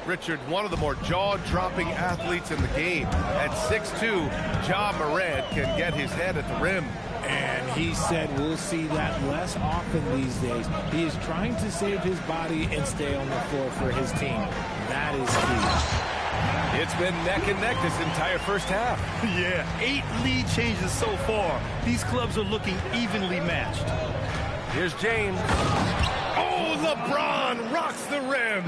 Richard, one of the more jaw-dropping athletes in the game. At 6'2", Ja Morant can get his head at the rim. And he said we'll see that less often these days. He is trying to save his body and stay on the floor for his team. That is key. It's been neck and neck this entire first half. Yeah, 8 lead changes so far. These clubs are looking evenly matched. Here's James. Oh, LeBron rocks the rim.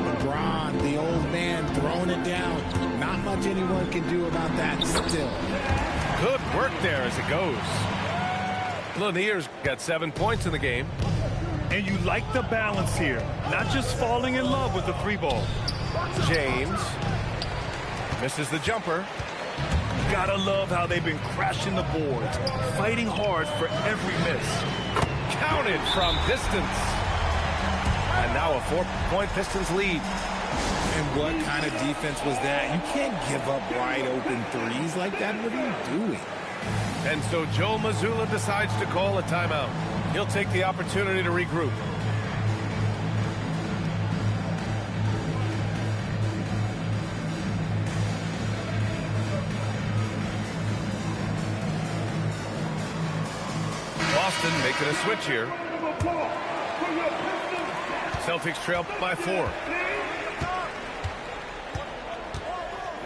LeBron, the old man, throwing it down. Not much anyone can do about that still. Good work there as it goes. Lanier's got 7 points in the game. And you like the balance here. Not just falling in love with the 3-ball. James misses the jumper. Gotta love how they've been crashing the boards, fighting hard for every miss. Counted from distance. And now a 4-point Pistons lead. And what kind of defense was that? You can't give up wide open threes like that. What are you doing? And so Joe Mazzulla decides to call a timeout. He'll take the opportunity to regroup. Boston making a switch here. Celtics trail by 4.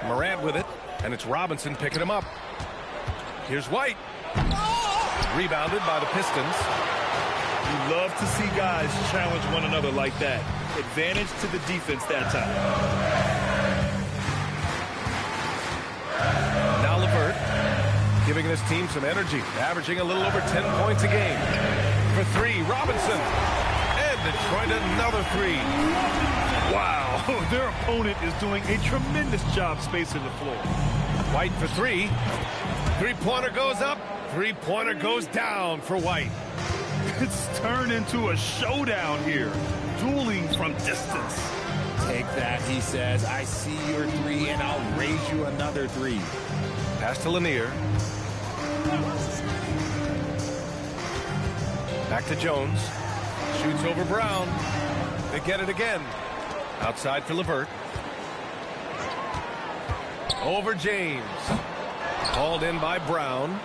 Morant with it, and it's Robinson picking him up. Here's White. Rebounded by the Pistons. You love to see guys challenge one another like that. Advantage to the defense that time. Now LeVert giving this team some energy, averaging a little over 10 points a game. For 3, Robinson. And Detroit another 3. Wow, their opponent is doing a tremendous job spacing the floor. White for three. Three-pointer goes up. Three-pointer goes down for White. It's turned into a showdown here. Dueling from distance. Take that, he says. I see your three, and I'll raise you another three. Pass to Lanier. Back to Jones. Shoots over Brown. They get it again. Outside for LeVert. Over James. Called in by Brown.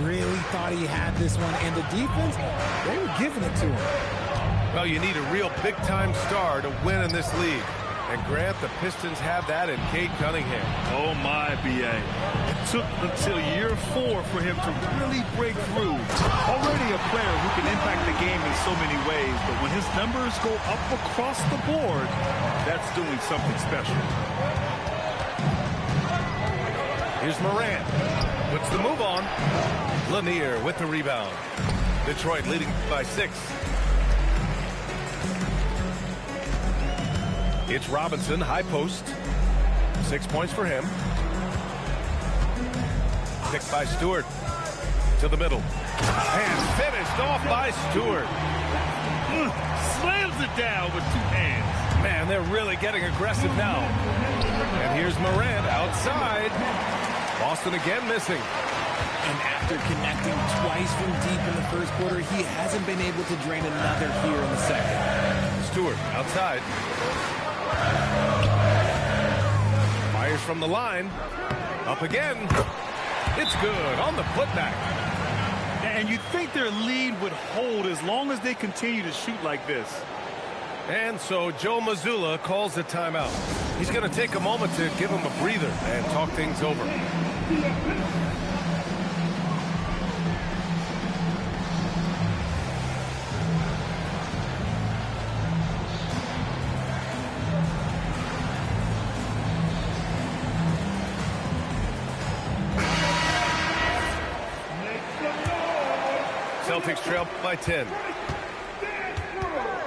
Really thought he had this one, and the defense, they were giving it to him. Well, you need a real big-time star to win in this league. And Grant, the Pistons have that in Cade Cunningham. Oh, my, B.A. It took until year 4 for him to really break through. Already a player who can impact the game in so many ways, but when his numbers go up across the board, that's doing something special. Here's Morant. Puts the move on. Lanier with the rebound. Detroit leading by 6. It's Robinson, high post. 6 points for him. Picked by Stewart. To the middle. And finished off by Stewart. Slams it down with 2 hands. Man, they're really getting aggressive now. And here's Morant outside. Boston again missing. And after connecting twice from deep in the first quarter, he hasn't been able to drain another here in the second. Stewart outside. Fires from the line. Up again. It's good on the putback. And you'd think their lead would hold as long as they continue to shoot like this. And so Joe Mazzulla calls a timeout. He's going to take a moment to give him a breather and talk things over. Celtics trail by 10.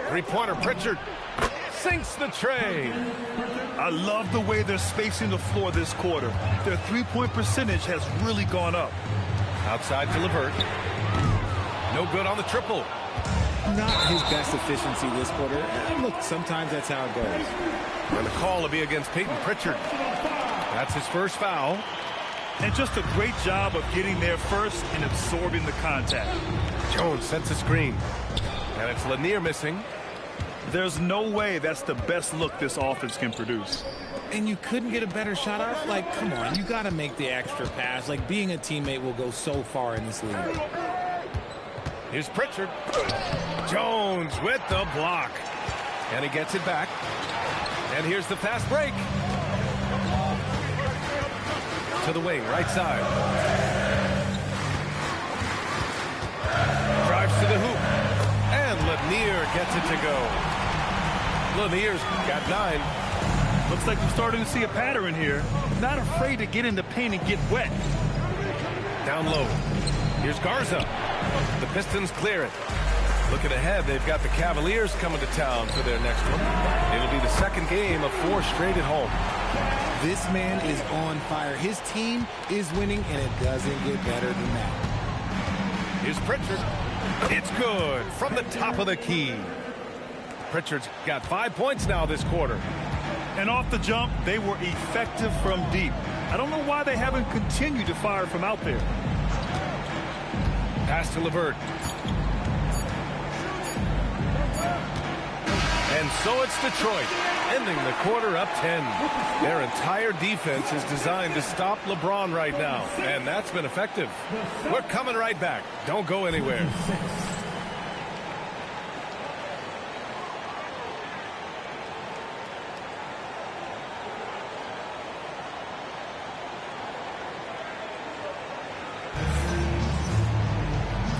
Three-pointer, Pritchard sinks the tray. I love the way they're spacing the floor this quarter. Their three-point percentage has really gone up. Outside to LeVert. No good on the triple. Not his best efficiency this quarter. And look, sometimes that's how it goes. And the call will be against Peyton Pritchard. That's his first foul. And just a great job of getting there first and absorbing the contact. Jones sets a screen. And it's Lanier missing. There's no way that's the best look this offense can produce. And you couldn't get a better shot off? Like, come on, you got to make the extra pass. Like, being a teammate will go so far in this league. Here's Pritchard. Jones with the block. And he gets it back. And here's the fast break. To the wing, right side. Drives to the hoop. And Lanier gets it to go. Lanier's got 9. Looks like we're starting to see a pattern here. Not afraid to get in the paint and get wet. Down low. Here's Garza. The Pistons clear it. Looking ahead, they've got the Cavaliers coming to town for their next one. It'll be the second game of 4 straight at home. This man is on fire. His team is winning, and it doesn't get better than that. Here's Pritchard. It's good from the top of the key. Pritchard's got 5 points now this quarter. And off the jump, they were effective from deep. I don't know why they haven't continued to fire from out there. Pass to LeVert. And so it's Detroit, ending the quarter up 10. Their entire defense is designed to stop LeBron right now, and that's been effective. We're coming right back. Don't go anywhere.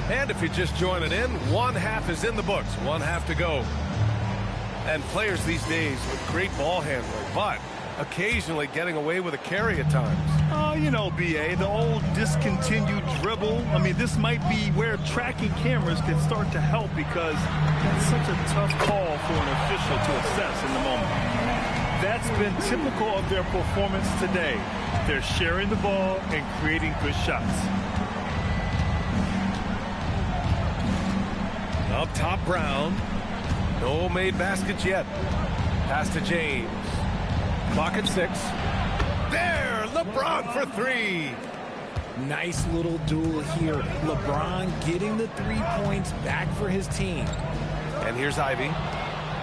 And if you're just joining in, one half is in the books, one half to go. And players these days with great ball handling, but occasionally getting away with a carry at times. Well, you know, B.A., the old discontinued dribble. I mean, this might be where tracking cameras can start to help because that's such a tough call for an official to assess in the moment. That's been typical of their performance today. They're sharing the ball and creating good shots. Up top, Brown. No made baskets yet. Pass to James. Clock at 6. There, LeBron for 3. Nice little duel here. LeBron getting the 3 points back for his team. And here's Ivy.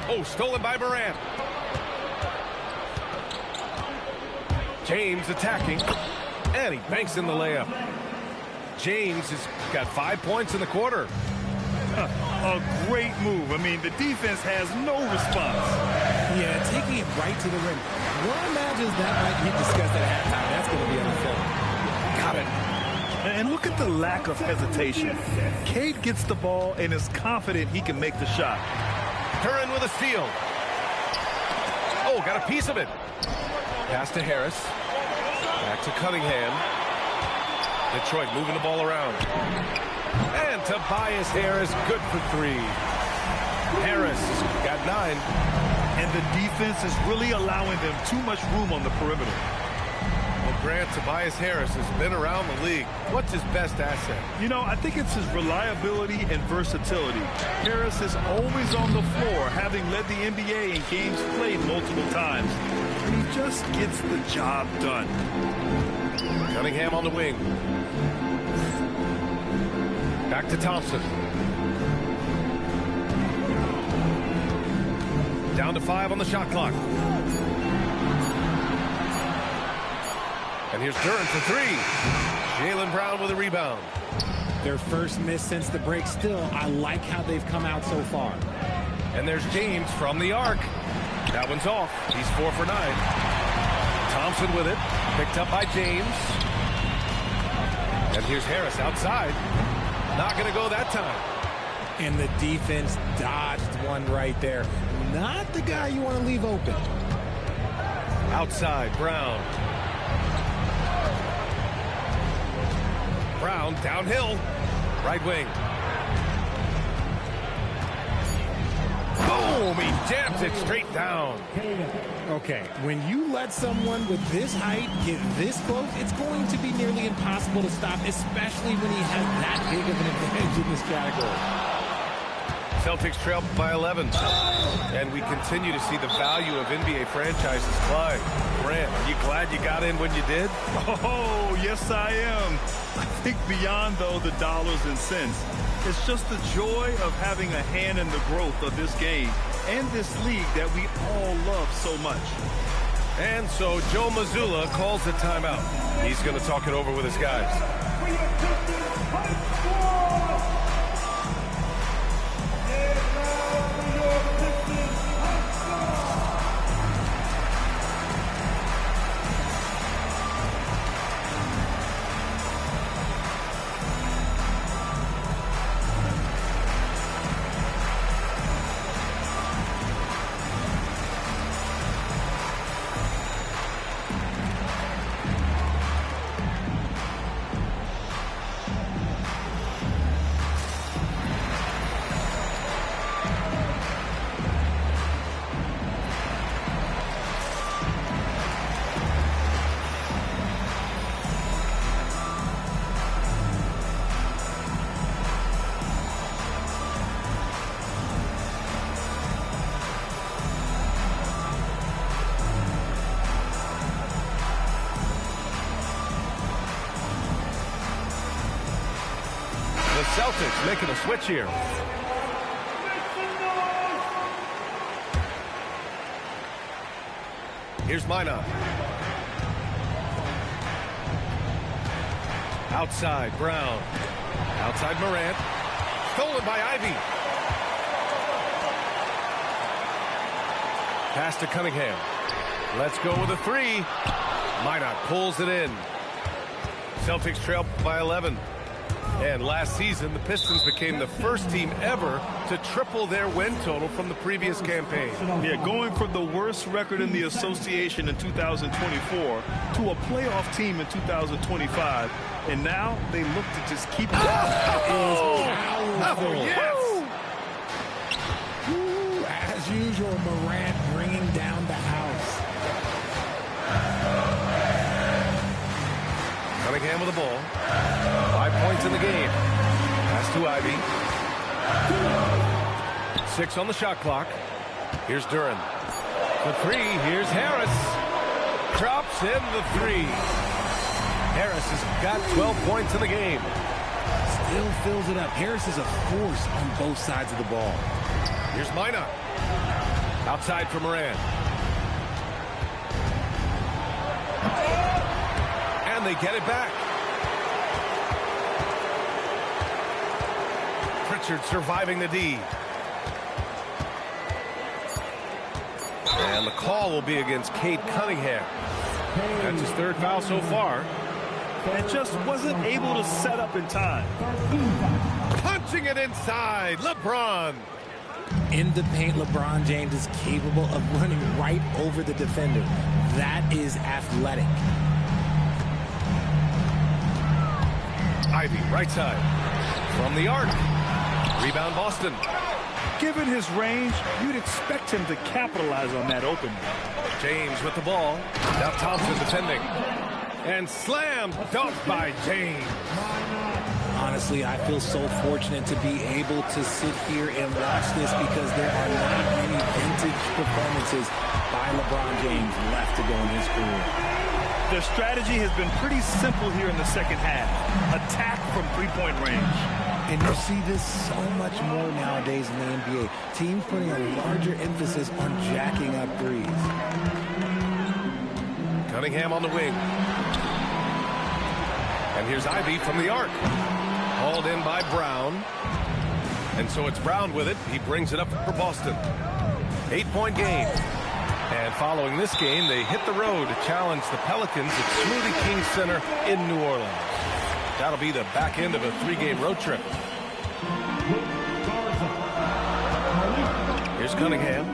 Oh, stolen by Morant. James attacking. And he banks in the layup. James has got 5 points in the quarter. A great move. I mean, the defense has no response. Yeah, taking it right to the rim. One imagines that might be discussed at halftime. That's going to be unfair. Got it. And look at the lack of hesitation. Cade gets the ball and is confident he can make the shot. Curran with a steal. Oh, got a piece of it. Pass to Harris. Back to Cunningham. Detroit moving the ball around. And Tobias Harris, good for 3. Harris got 9. And the defense is really allowing them too much room on the perimeter. Well, Grant, Tobias Harris has been around the league. What's his best asset? You know, I think it's his reliability and versatility. Harris is always on the floor, having led the NBA in games played multiple times. And he just gets the job done. Cunningham on the wing. Back to Thompson. Down to 5 on the shot clock. And here's Durant for 3. Jaylen Brown with a rebound. Their first miss since the break. Still, I like how they've come out so far. And there's James from the arc. That one's off. He's 4 for 9. Thompson with it. Picked up by James. And here's Harris outside. Not going to go that time. And the defense dodged one right there. Not the guy you want to leave open. Outside, Brown. Brown downhill. Right wing. Boom! He jams it straight down. Okay, when you let someone with this height get this close, it's going to be nearly impossible to stop, especially when he has that big of an advantage in this category. Celtics trail by 11. And we continue to see the value of NBA franchises climb. Grant, are you glad you got in when you did? Oh, yes, I am. I think beyond, though, the dollars and cents, it's just the joy of having a hand in the growth of this game and this league that we all love so much. And so Joe Mazzulla calls the timeout. He's going to talk it over with his guys. Celtics making a switch here. Here's Minot. Outside, Brown. Outside, Morant. Stolen by Ivy. Pass to Cunningham. Let's go with a 3. Minot pulls it in. Celtics trail by 11. And last season, the Pistons became the first team ever to triple their win total from the previous campaign. Yeah, going from the worst record in the association in 2024 to a playoff team in 2025. And now they look to just keep it up. Yes! Ooh, as usual, Morant bringing down the house. Cunningham with the ball. 5 points in the game. Pass to Ivy. 6 on the shot clock. Here's Duren. The 3. Here's Harris. Drops in the 3. Harris has got 12 points in the game. Still fills it up. Harris is a force on both sides of the ball. Here's Minot. Outside for Moran. And they get it back. Pritchard surviving the D. And the call will be against Cade Cunningham. That's his 3rd foul so far. And just wasn't able to set up in time. Punching it inside, LeBron. In the paint, LeBron James is capable of running right over the defender. That is athletic. Ivy, right side. From the arc. Rebound, Boston. Given his range, you'd expect him to capitalize on that opening. James with the ball. Now Thompson defending. And slam dunk by James. Honestly, I feel so fortunate to be able to sit here and watch this because there are not many vintage performances by LeBron James left to go in his career. Their strategy has been pretty simple here in the second half. Attack from three-point range. And you see this so much more nowadays in the NBA. Teams putting a larger emphasis on jacking up threes. Cunningham on the wing. And here's Ivy from the arc. Hauled in by Brown. And so it's Brown with it. He brings it up for Boston. 8-point game. And following this game, they hit the road to challenge the Pelicans at Smoothie King Center in New Orleans. That'll be the back end of a 3-game road trip. Here's Cunningham.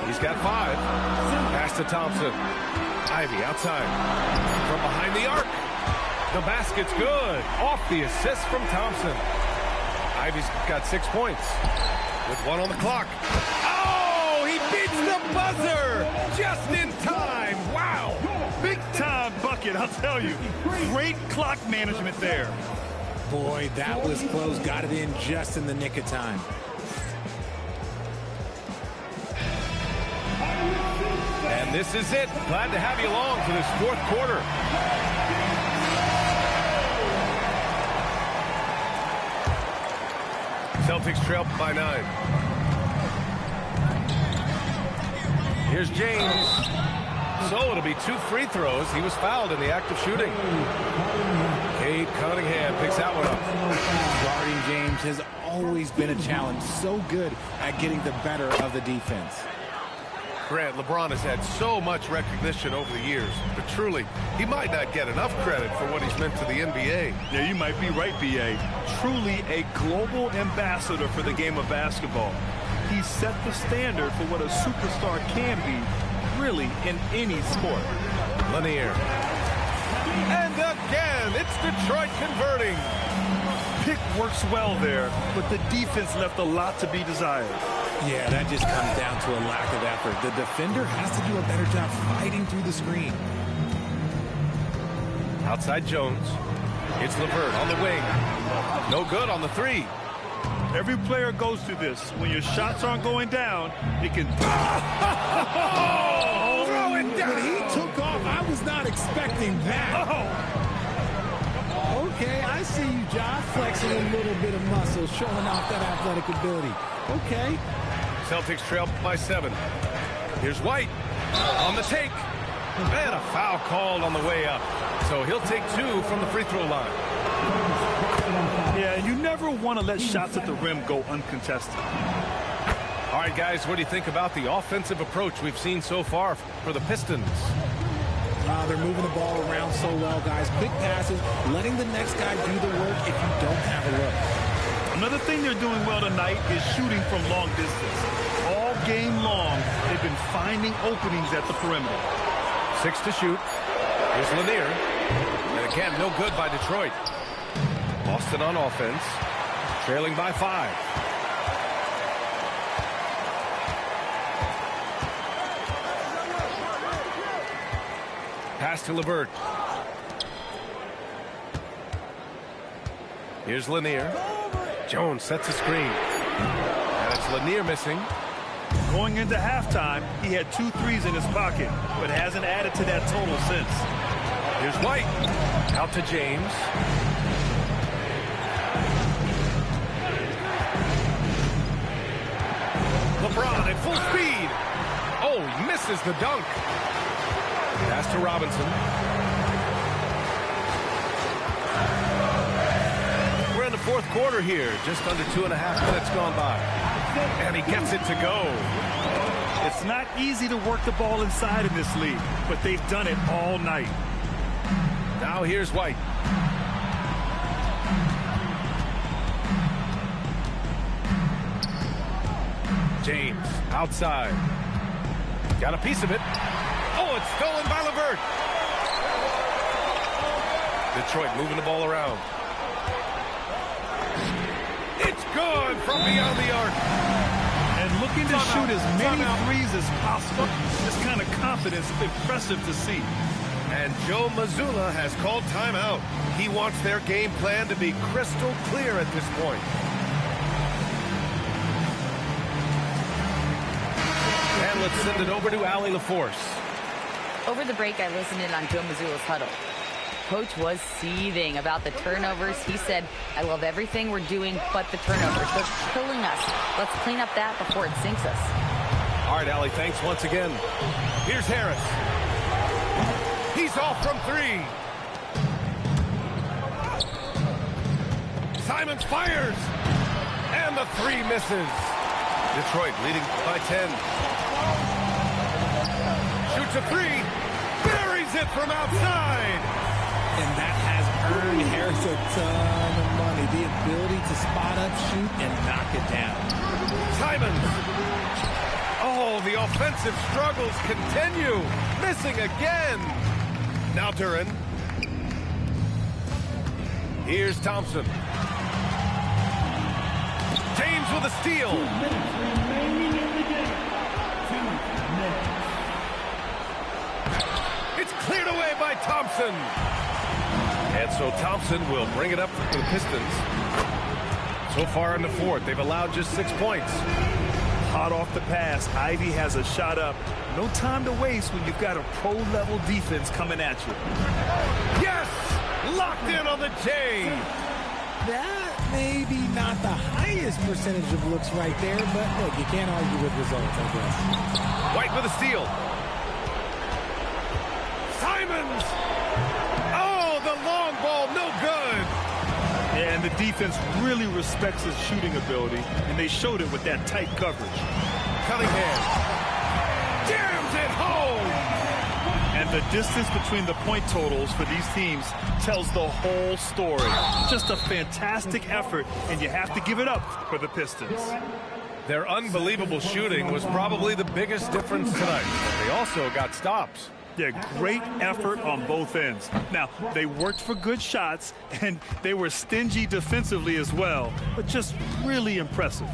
He's got 5. Pass to Thompson. Ivy outside. From behind the arc. The basket's good. Off the assist from Thompson. Ivy's got 6 points. With 1 on the clock. Oh, he beats the buzzer just in time. Wow. Big time bucket, I'll tell you. Great clock management there. Boy, that was close. Got it in just in the nick of time. And this is it. Glad to have you along for this 4th quarter. Celtics trail by 9. Here's James. So it'll be 2 free throws. He was fouled in the act of shooting. Cade Cunningham picks that one up. Guarding James has always been a challenge. So good at getting the better of the defense. Grant, LeBron has had so much recognition over the years, but truly, he might not get enough credit for what he's meant to the NBA. Yeah, you might be right, B.A. Truly a global ambassador for the game of basketball. He set the standard for what a superstar can be, really, in any sport. Lanier. And again, it's Detroit converting. Pick works well there, but the defense left a lot to be desired. Yeah, that just comes down to a lack of effort. The defender has to do a better job fighting through the screen. Outside Jones. It's LeVert on the wing. No good on the 3. Every player goes through this. When your shots aren't going down, it can... Oh, throw it down! When he took off, I was not expecting that. Okay, I see you, Josh, flexing a little bit of muscle, showing off that athletic ability. Okay. Celtics trail by 7. Here's White on the take. And a foul called on the way up. So he'll take 2 from the free throw line. Yeah, and you never want to let shots at the rim go uncontested. All right, guys, what do you think about the offensive approach we've seen so far for the Pistons? They're moving the ball around so well, guys. Quick passes, letting the next guy do the work if you don't have a look. Another thing they're doing well tonight is shooting from long distance. All game long, they've been finding openings at the perimeter. 6 to shoot. Here's Lanier. And again, no good by Detroit. Boston on offense, trailing by 5. Pass to LeVert. Here's Lanier. Jones sets a screen. And it's Lanier missing. Going into halftime, he had 2 threes in his pocket, but hasn't added to that total since. Here's White. Out to James. LeBron at full speed. Oh, misses the dunk. Pass to Robinson. We're in the fourth quarter here. Just under 2.5 minutes gone by. And he gets it to go. It's not easy to work the ball inside in this league, but they've done it all night. Now here's White. James outside. Got a piece of it. Oh, it's stolen by LeVert. Detroit moving the ball around. It's good from beyond the arc. And looking to shoot as many threes as possible. This kind of confidence is impressive to see. And Joe Mazzulla has called timeout. He wants their game plan to be crystal clear at this point. And let's send it over to Allie LaForce. Over the break, I listened in on Joe Mazzulla's huddle. Coach was seething about the turnovers. He said, I love everything we're doing but the turnovers. They're killing us. Let's clean up that before it sinks us. All right, Allie, thanks once again. Here's Harris. He's off from 3. Simons fires. And the 3 misses. Detroit leading by 10. Shoots a 3. Buries it from outside. And that has earned Harris a ton of money. The ability to spot up, shoot, and knock it down. Simons. Oh, the offensive struggles continue. Missing again. Now Duren. Here's Thompson. James with a steal. 2 minutes remaining in the game. 2 minutes. It's cleared away by Thompson. And so Thompson will bring it up for the Pistons. So far in the fourth, they've allowed just 6 points. Hot off the pass, Ivy has a shot up. No time to waste when you've got a pro-level defense coming at you. Yes! Locked in on the J. That may be not the highest percentage of looks right there, but look, you can't argue with results, I guess. White with a steal. Simons! Oh, the long ball, no good. Yeah, and the defense really respects his shooting ability, and they showed it with that tight coverage. Cunningham jams it home. And the distance between the point totals for these teams tells the whole story. Just a fantastic effort, and you have to give it up for the Pistons. Their unbelievable shooting was probably the biggest difference tonight. They also got stops. Yeah, great effort on both ends. Now, they worked for good shots, and they were stingy defensively as well, but just really impressive.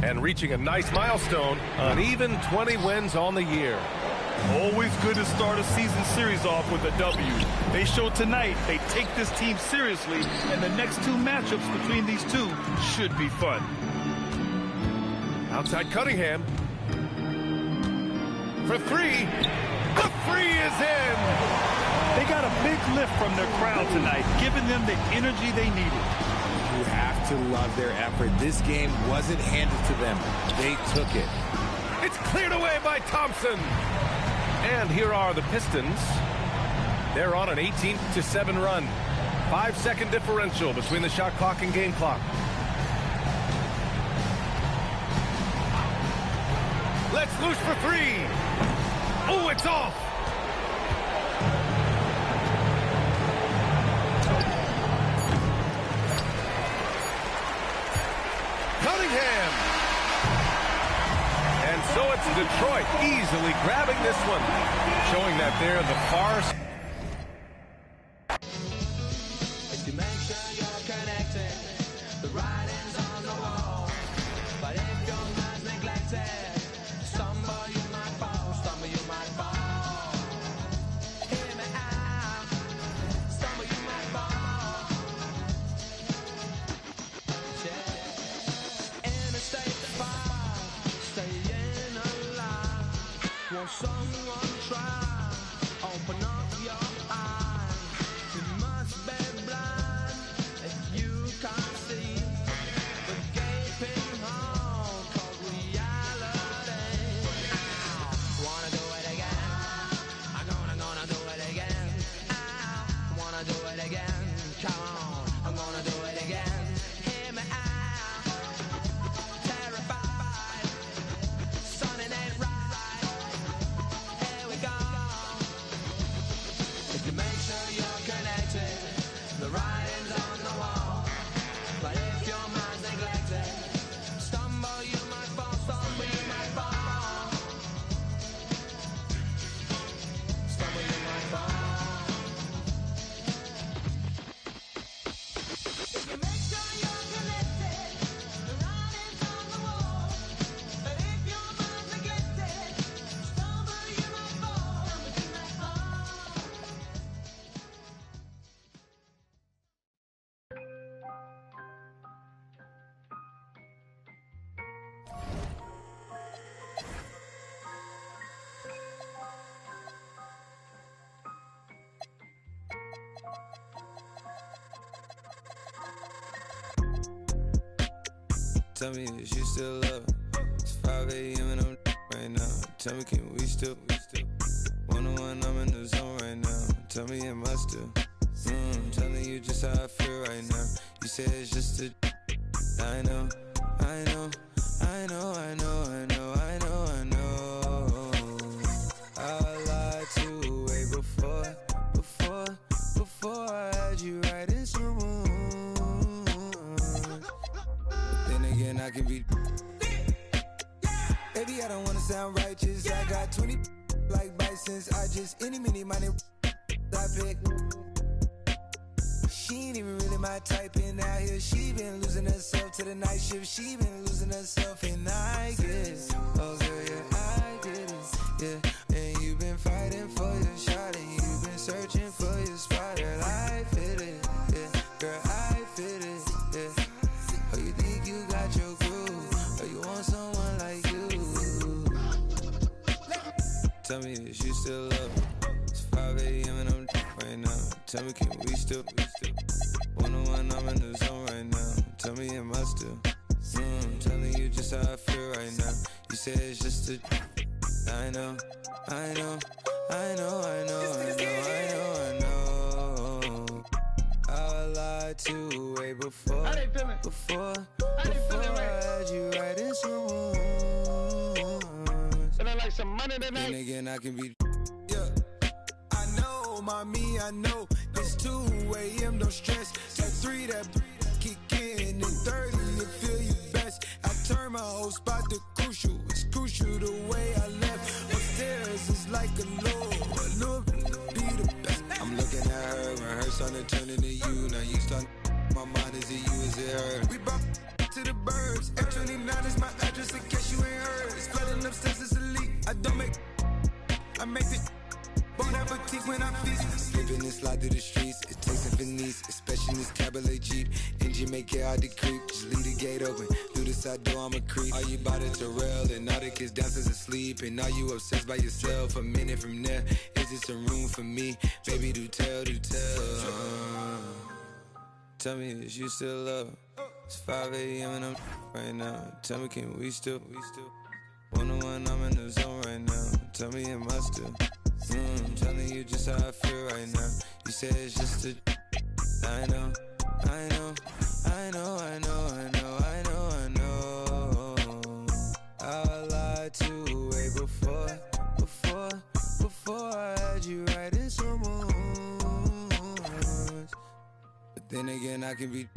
And reaching a nice milestone, an even 20 wins on the year. Always good to start a season series off with a W. They showed tonight they take this team seriously, and the next 2 matchups between these two should be fun. Outside Cunningham. For 3. The 3 is in. They got a big lift from their crowd tonight, giving them the energy they needed. You have to love their effort. This game wasn't handed to them. They took it. It's cleared away by Thompson. And here are the Pistons. They're on an 18-7 run. 5-second differential between the shot clock and game clock. Let's loose for 3. Oh, it's off. it's Detroit easily grabbing this one, showing that they're the far. To make sure you're connected, the writing's on the wall. But if your mind's neglected, stumble you might fall, stumble you might fall. Hear me out, stumble you might fall. Yeah. In a state of fire, staying alive. Won't someone try? Open up your eyes. You must be blind if you can't see the gaping hole called reality. Wanna do it again? I'm gonna do it again. I wanna do it again. Come on, I'm gonna do it again. Hear me out. Terrified, something ain't right. Here we go. If you make sure you're connected, the writing's on the wall. But if your mind's neglected, stumble you might fall, stumble you might fall. Stumble you might fall. If you make sure you're connected, the writing's on the wall. But if your mind's neglected, stumble you might fall, stumble you might fall. Tell me, is you still love? It's 5 a.m. and I'm right now. Tell me, can we still? One-on-one, I'm in the zone right now. Tell me, am I still? Telling you just how I feel right now. You say it's just a. I know, I know, I know, I know, I know, I know, I know. I lied to you way before I had you right in some rooms. Then again, I can be. Baby, I don't wanna sound righteous. I got 20 like Bisons. I just any mini money I pick. She ain't even really my type in out here. She been losing herself to the night shift. She been losing herself and I get it. Oh girl, yeah, I get it. Yeah, and you've been fighting for your shot and you've been searching for your spot. Girl, I fit it. Yeah, girl, I fit it. Yeah. Oh, you think you got your groove? Or you want someone like you? Tell me, is you still love? It's 5 a.m. and I'm right now. Tell me, can we still? One-on-one, I'm in the zone right now. Tell me, am I still? Telling you just how I feel right now. You say it's just a. I know, I know, I know, I know, I know, I know, I know. I lied to you way before I had you right in some rooms. And I like some money tonight. Then again, I can be. Yeah, I know, mommy, I know. It's 2 a.m. Don't stress. At 3 that kick in. At 30 you feel you best. I turn my whole spot to crucial. It's crucial the way I left. Upstairs is like a low be the best. I'm looking at her when her son is turning to you. Now you start. My mind is it you, is it her? We bop to the burbs. F29 is my address in case you ain't heard. It's flooding upstairs, it's a leak. I make it. Bon appetit when I feast. Slipping and slide through the streets. It takes a finesse, especially in this Cabernet Jeep. Engine make it hard to creep. Just leave the gate open. Through the side door, I'm a creep. Are you by the Terrell? And all the kids downstairs asleep. And are you obsessed by yourself? A minute from there, is this a room for me? Baby, do tell. Tell me, is you still love? It's 5 a.m. and I'm right now. Tell me, can we still? One-on-one, I'm in the zone right now. Tell me, am I still? Telling you just how I feel right now. You say it's just a. I know, I know, I know, I know, I know, I know, I know. I lied to you way before I had you right in some rooms. But then again, I can be.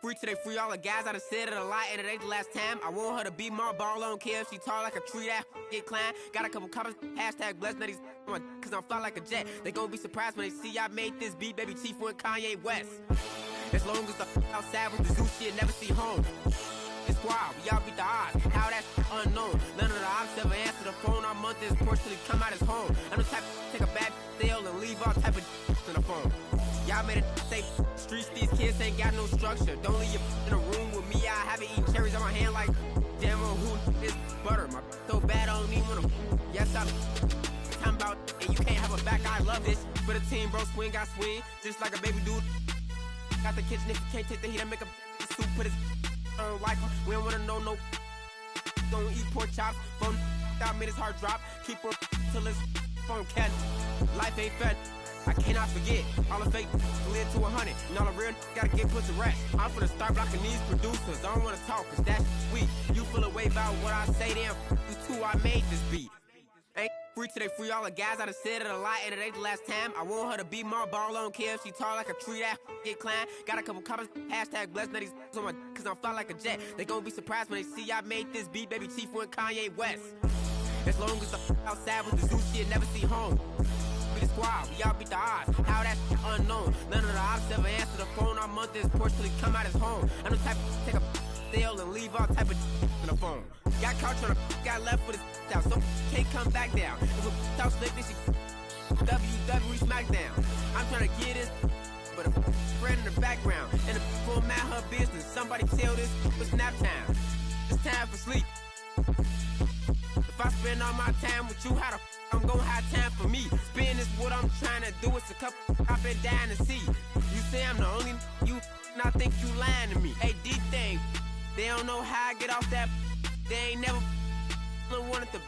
free till they free all the guys. I done said it a lot, and it ain't the last time. I want her to be my ball, I don't care if she tall like a tree, that get climb. Got a couple comments, hashtag blessed, now these cause I'm fly like a jet. They gon' be surprised when they see I made this beat, baby Chief went Kanye West. As long as the outside with the zoo shit, never see home. It's wild, we all beat the odds. How that's unknown. None of the ops ever answer the phone. Our month is porcelain come out as home. I'm the type to take a bad sale and leave all type of in the phone. Y'all made it safe. Streets, these kids ain't got no structure. Don't leave you in a room with me. I haven't eaten cherries on my hand like damn who is butter. My so bad I don't even wanna. Yes, I'm talking about and you can't have a back. I love this. For the team, bro, swing, got swing. Just like a baby dude. Got the kitchen if you can't take the heat, I make a soup, put his like him. We don't wanna know no. Don't eat pork chops. Phone out, made his heart drop. Keep her till his phone cat. Life ain't fat. I cannot forget. All the fake live to 100. And all the real gotta get put to rest. I'm finna start blocking these producers. I don't wanna talk, cause that's weak. You feel a way about what I say, damn. You too, I made this beat. Ain't free till they free all the guys. I done said it a lot, and it ain't the last time. I want her to be my ball, I don't care if she tall like a tree, that get climb. Got a couple comments, hashtag blessed, now these on my, cause I'm fly like a jet. They gon' be surprised when they see I made this beat, baby Chief went Kanye West. As long as the outside with the zoo shit, never see home. We the squad, we all beat the odds. How that's unknown. None of the ops ever answer the phone. Our month is porcelain come out as home. I'm the type to take a sale and leave all type of in the phone. Got caught trying to got left with his out, so can't come back down. If a talk slick, this shit WWE SmackDown. I'm trying to get this, but a friend in the background. And the full man her business. Somebody tell this it's nap time. It's time for sleep. If I spend all my time with you, how the I'm gonna have time for me. Spin is what I'm trying to do. It's a couple I've been dying to see. You say I'm the only you, and I think you lying to me. Hey, deep thing, they don't know how I get off that. They ain't never wanted to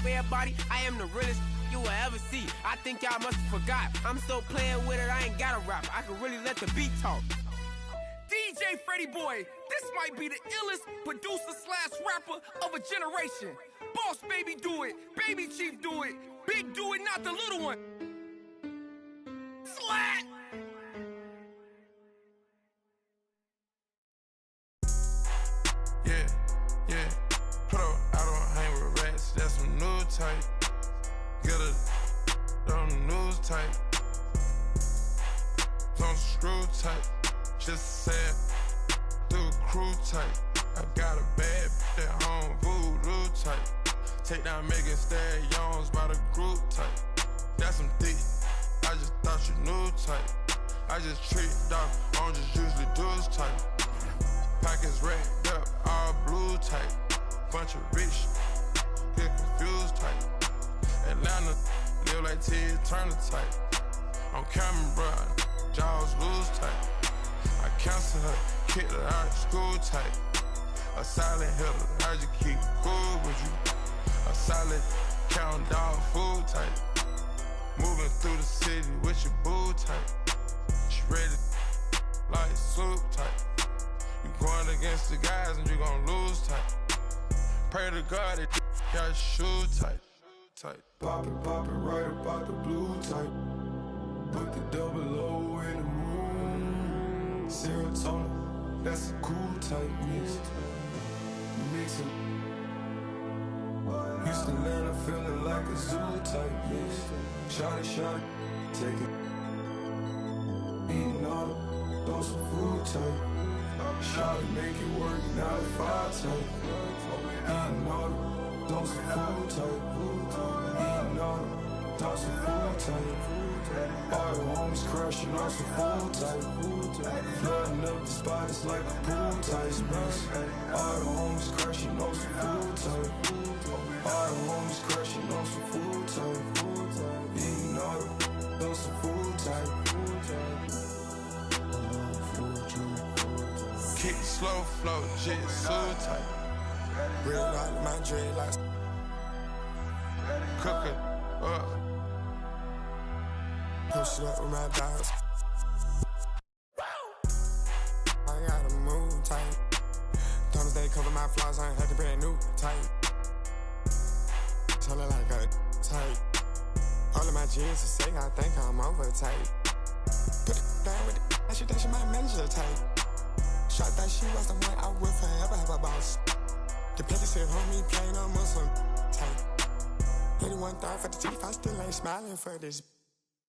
wear a body. I am the realest you will ever see. I think y'all must have forgot. I'm still playing with it. I ain't got a rap. I can really let the beat talk. DJ Freddie Boy, this might be the illest producer slash rapper of a generation. Boss Baby do it, Baby Chief do it, Big do it, not the little one. Slat! Yeah, put up, I don't hang with rats, that's some new type. Get a on the news type. Don't screw type. Just said, do a crew type. I got a bad bitch at home, voodoo type. Take down Megan Stallions by the group type. That's some thick, I just thought you knew type. I just tricked off, I don't just usually do this type. Pockets racked up, all blue type. Bunch of rich, get confused type. Atlanta, live like Ted Turner type. On camera, bruh, jaws lose type. I counsel her, kicked her out of school type. A silent hitter, I just keep cool with you. A solid count dog food type. Moving through the city with your boo type. She ready like soup type. You going against the guys and you gon' lose type. Pray to God that got your shoe type. Pop it right about the blue type. Put the double O in the room. Serotonin, that's a cool type mix. Mix it. Houston, Atlanta, feeling like a zoo type mix. Shot, take it. Eating all the, throw some food type. Shot it, make it work, 9 to 5 type. Eating all the, throw some food type. Eating all the, throw some food type. All the homies crashing on some food type. Flooding up the spot, it's like a pool type mix. All the homies crashing on some food type. All the homies crashing on some food type. Eating all the, throw some food type. Kick slow flow, jitsu type. Real like my dreadlocks. Cook it up. Push it up with my dogs. I gotta move tight. Thomas they cover my flaws, I ain't had to brand new tight. Tell her like a tight. All of my jeans to say I think I'm over tight. Put it down with it, I should my manager tight. Shot that she was the one I would forever have a boss. The petty said, homie, plain on Muslim tight. 81 thought for the teeth, I still ain't smiling for this.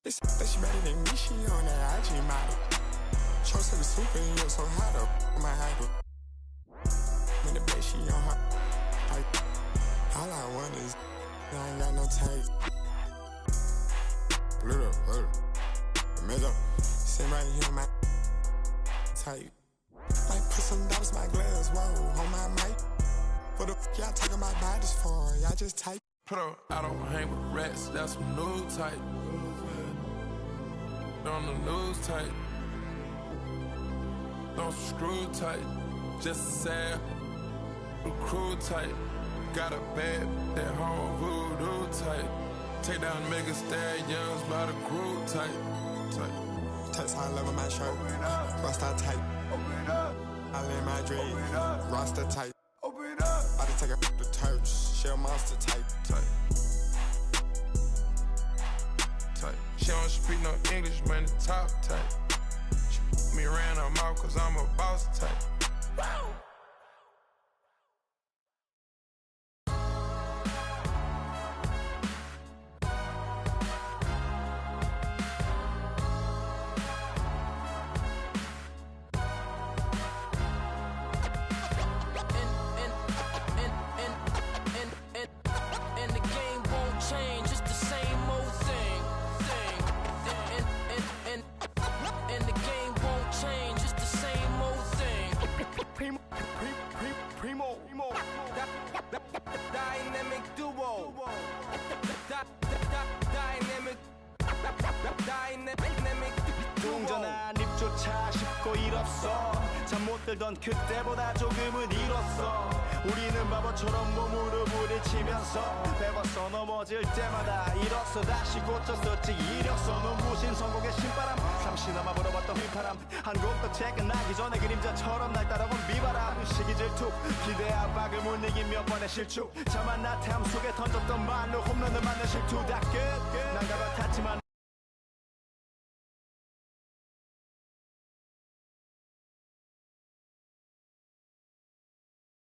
This that she better than me, she on that IG model. Show to the superhero, so how the my idol. In the bed, she on her like, all I want is I ain't got no type. Little, middle, sit right here, my type. Might put some dollars in my glass, whoa, on my mic. What the f y'all talking about bodies for? Y'all just type. Put up, I don't hang with rats, that's some new type. On the news type. Don't screw tight. Just sad, crew tight. Got a bad, that home voodoo tight. Take down mega stallions by the group tight. Text high level my shirt. Rasta tight. I live my dream. Rasta tight. About to take a the turch. Shell monster tight. She don't speak no English, man, the top tight. She me around her mouth cause I'm a boss type. Wow. Dynamic duo. Dynamic 동전한 입조차 쉽고 일 없어. 잠 못 들던 그때보다 조금은 일었어. 우리는 바보처럼 몸으로 부딪히면서 배웠어. 넘어질 때마다 일었어. 다시 고쳤었지 이력서. 눈부신 성공의 신바람. 잠시나마 불어봤던 휘파람. 한 곡도 퇴근하기 전에 그림자처럼 날 따라온 비바람. 시기 질투 기대 압박을 못 이긴 몇 번의 실축. 자만 나태함 속에 던졌던 말로 홈런을 맞는 실투 다 끝. 난가 같았지만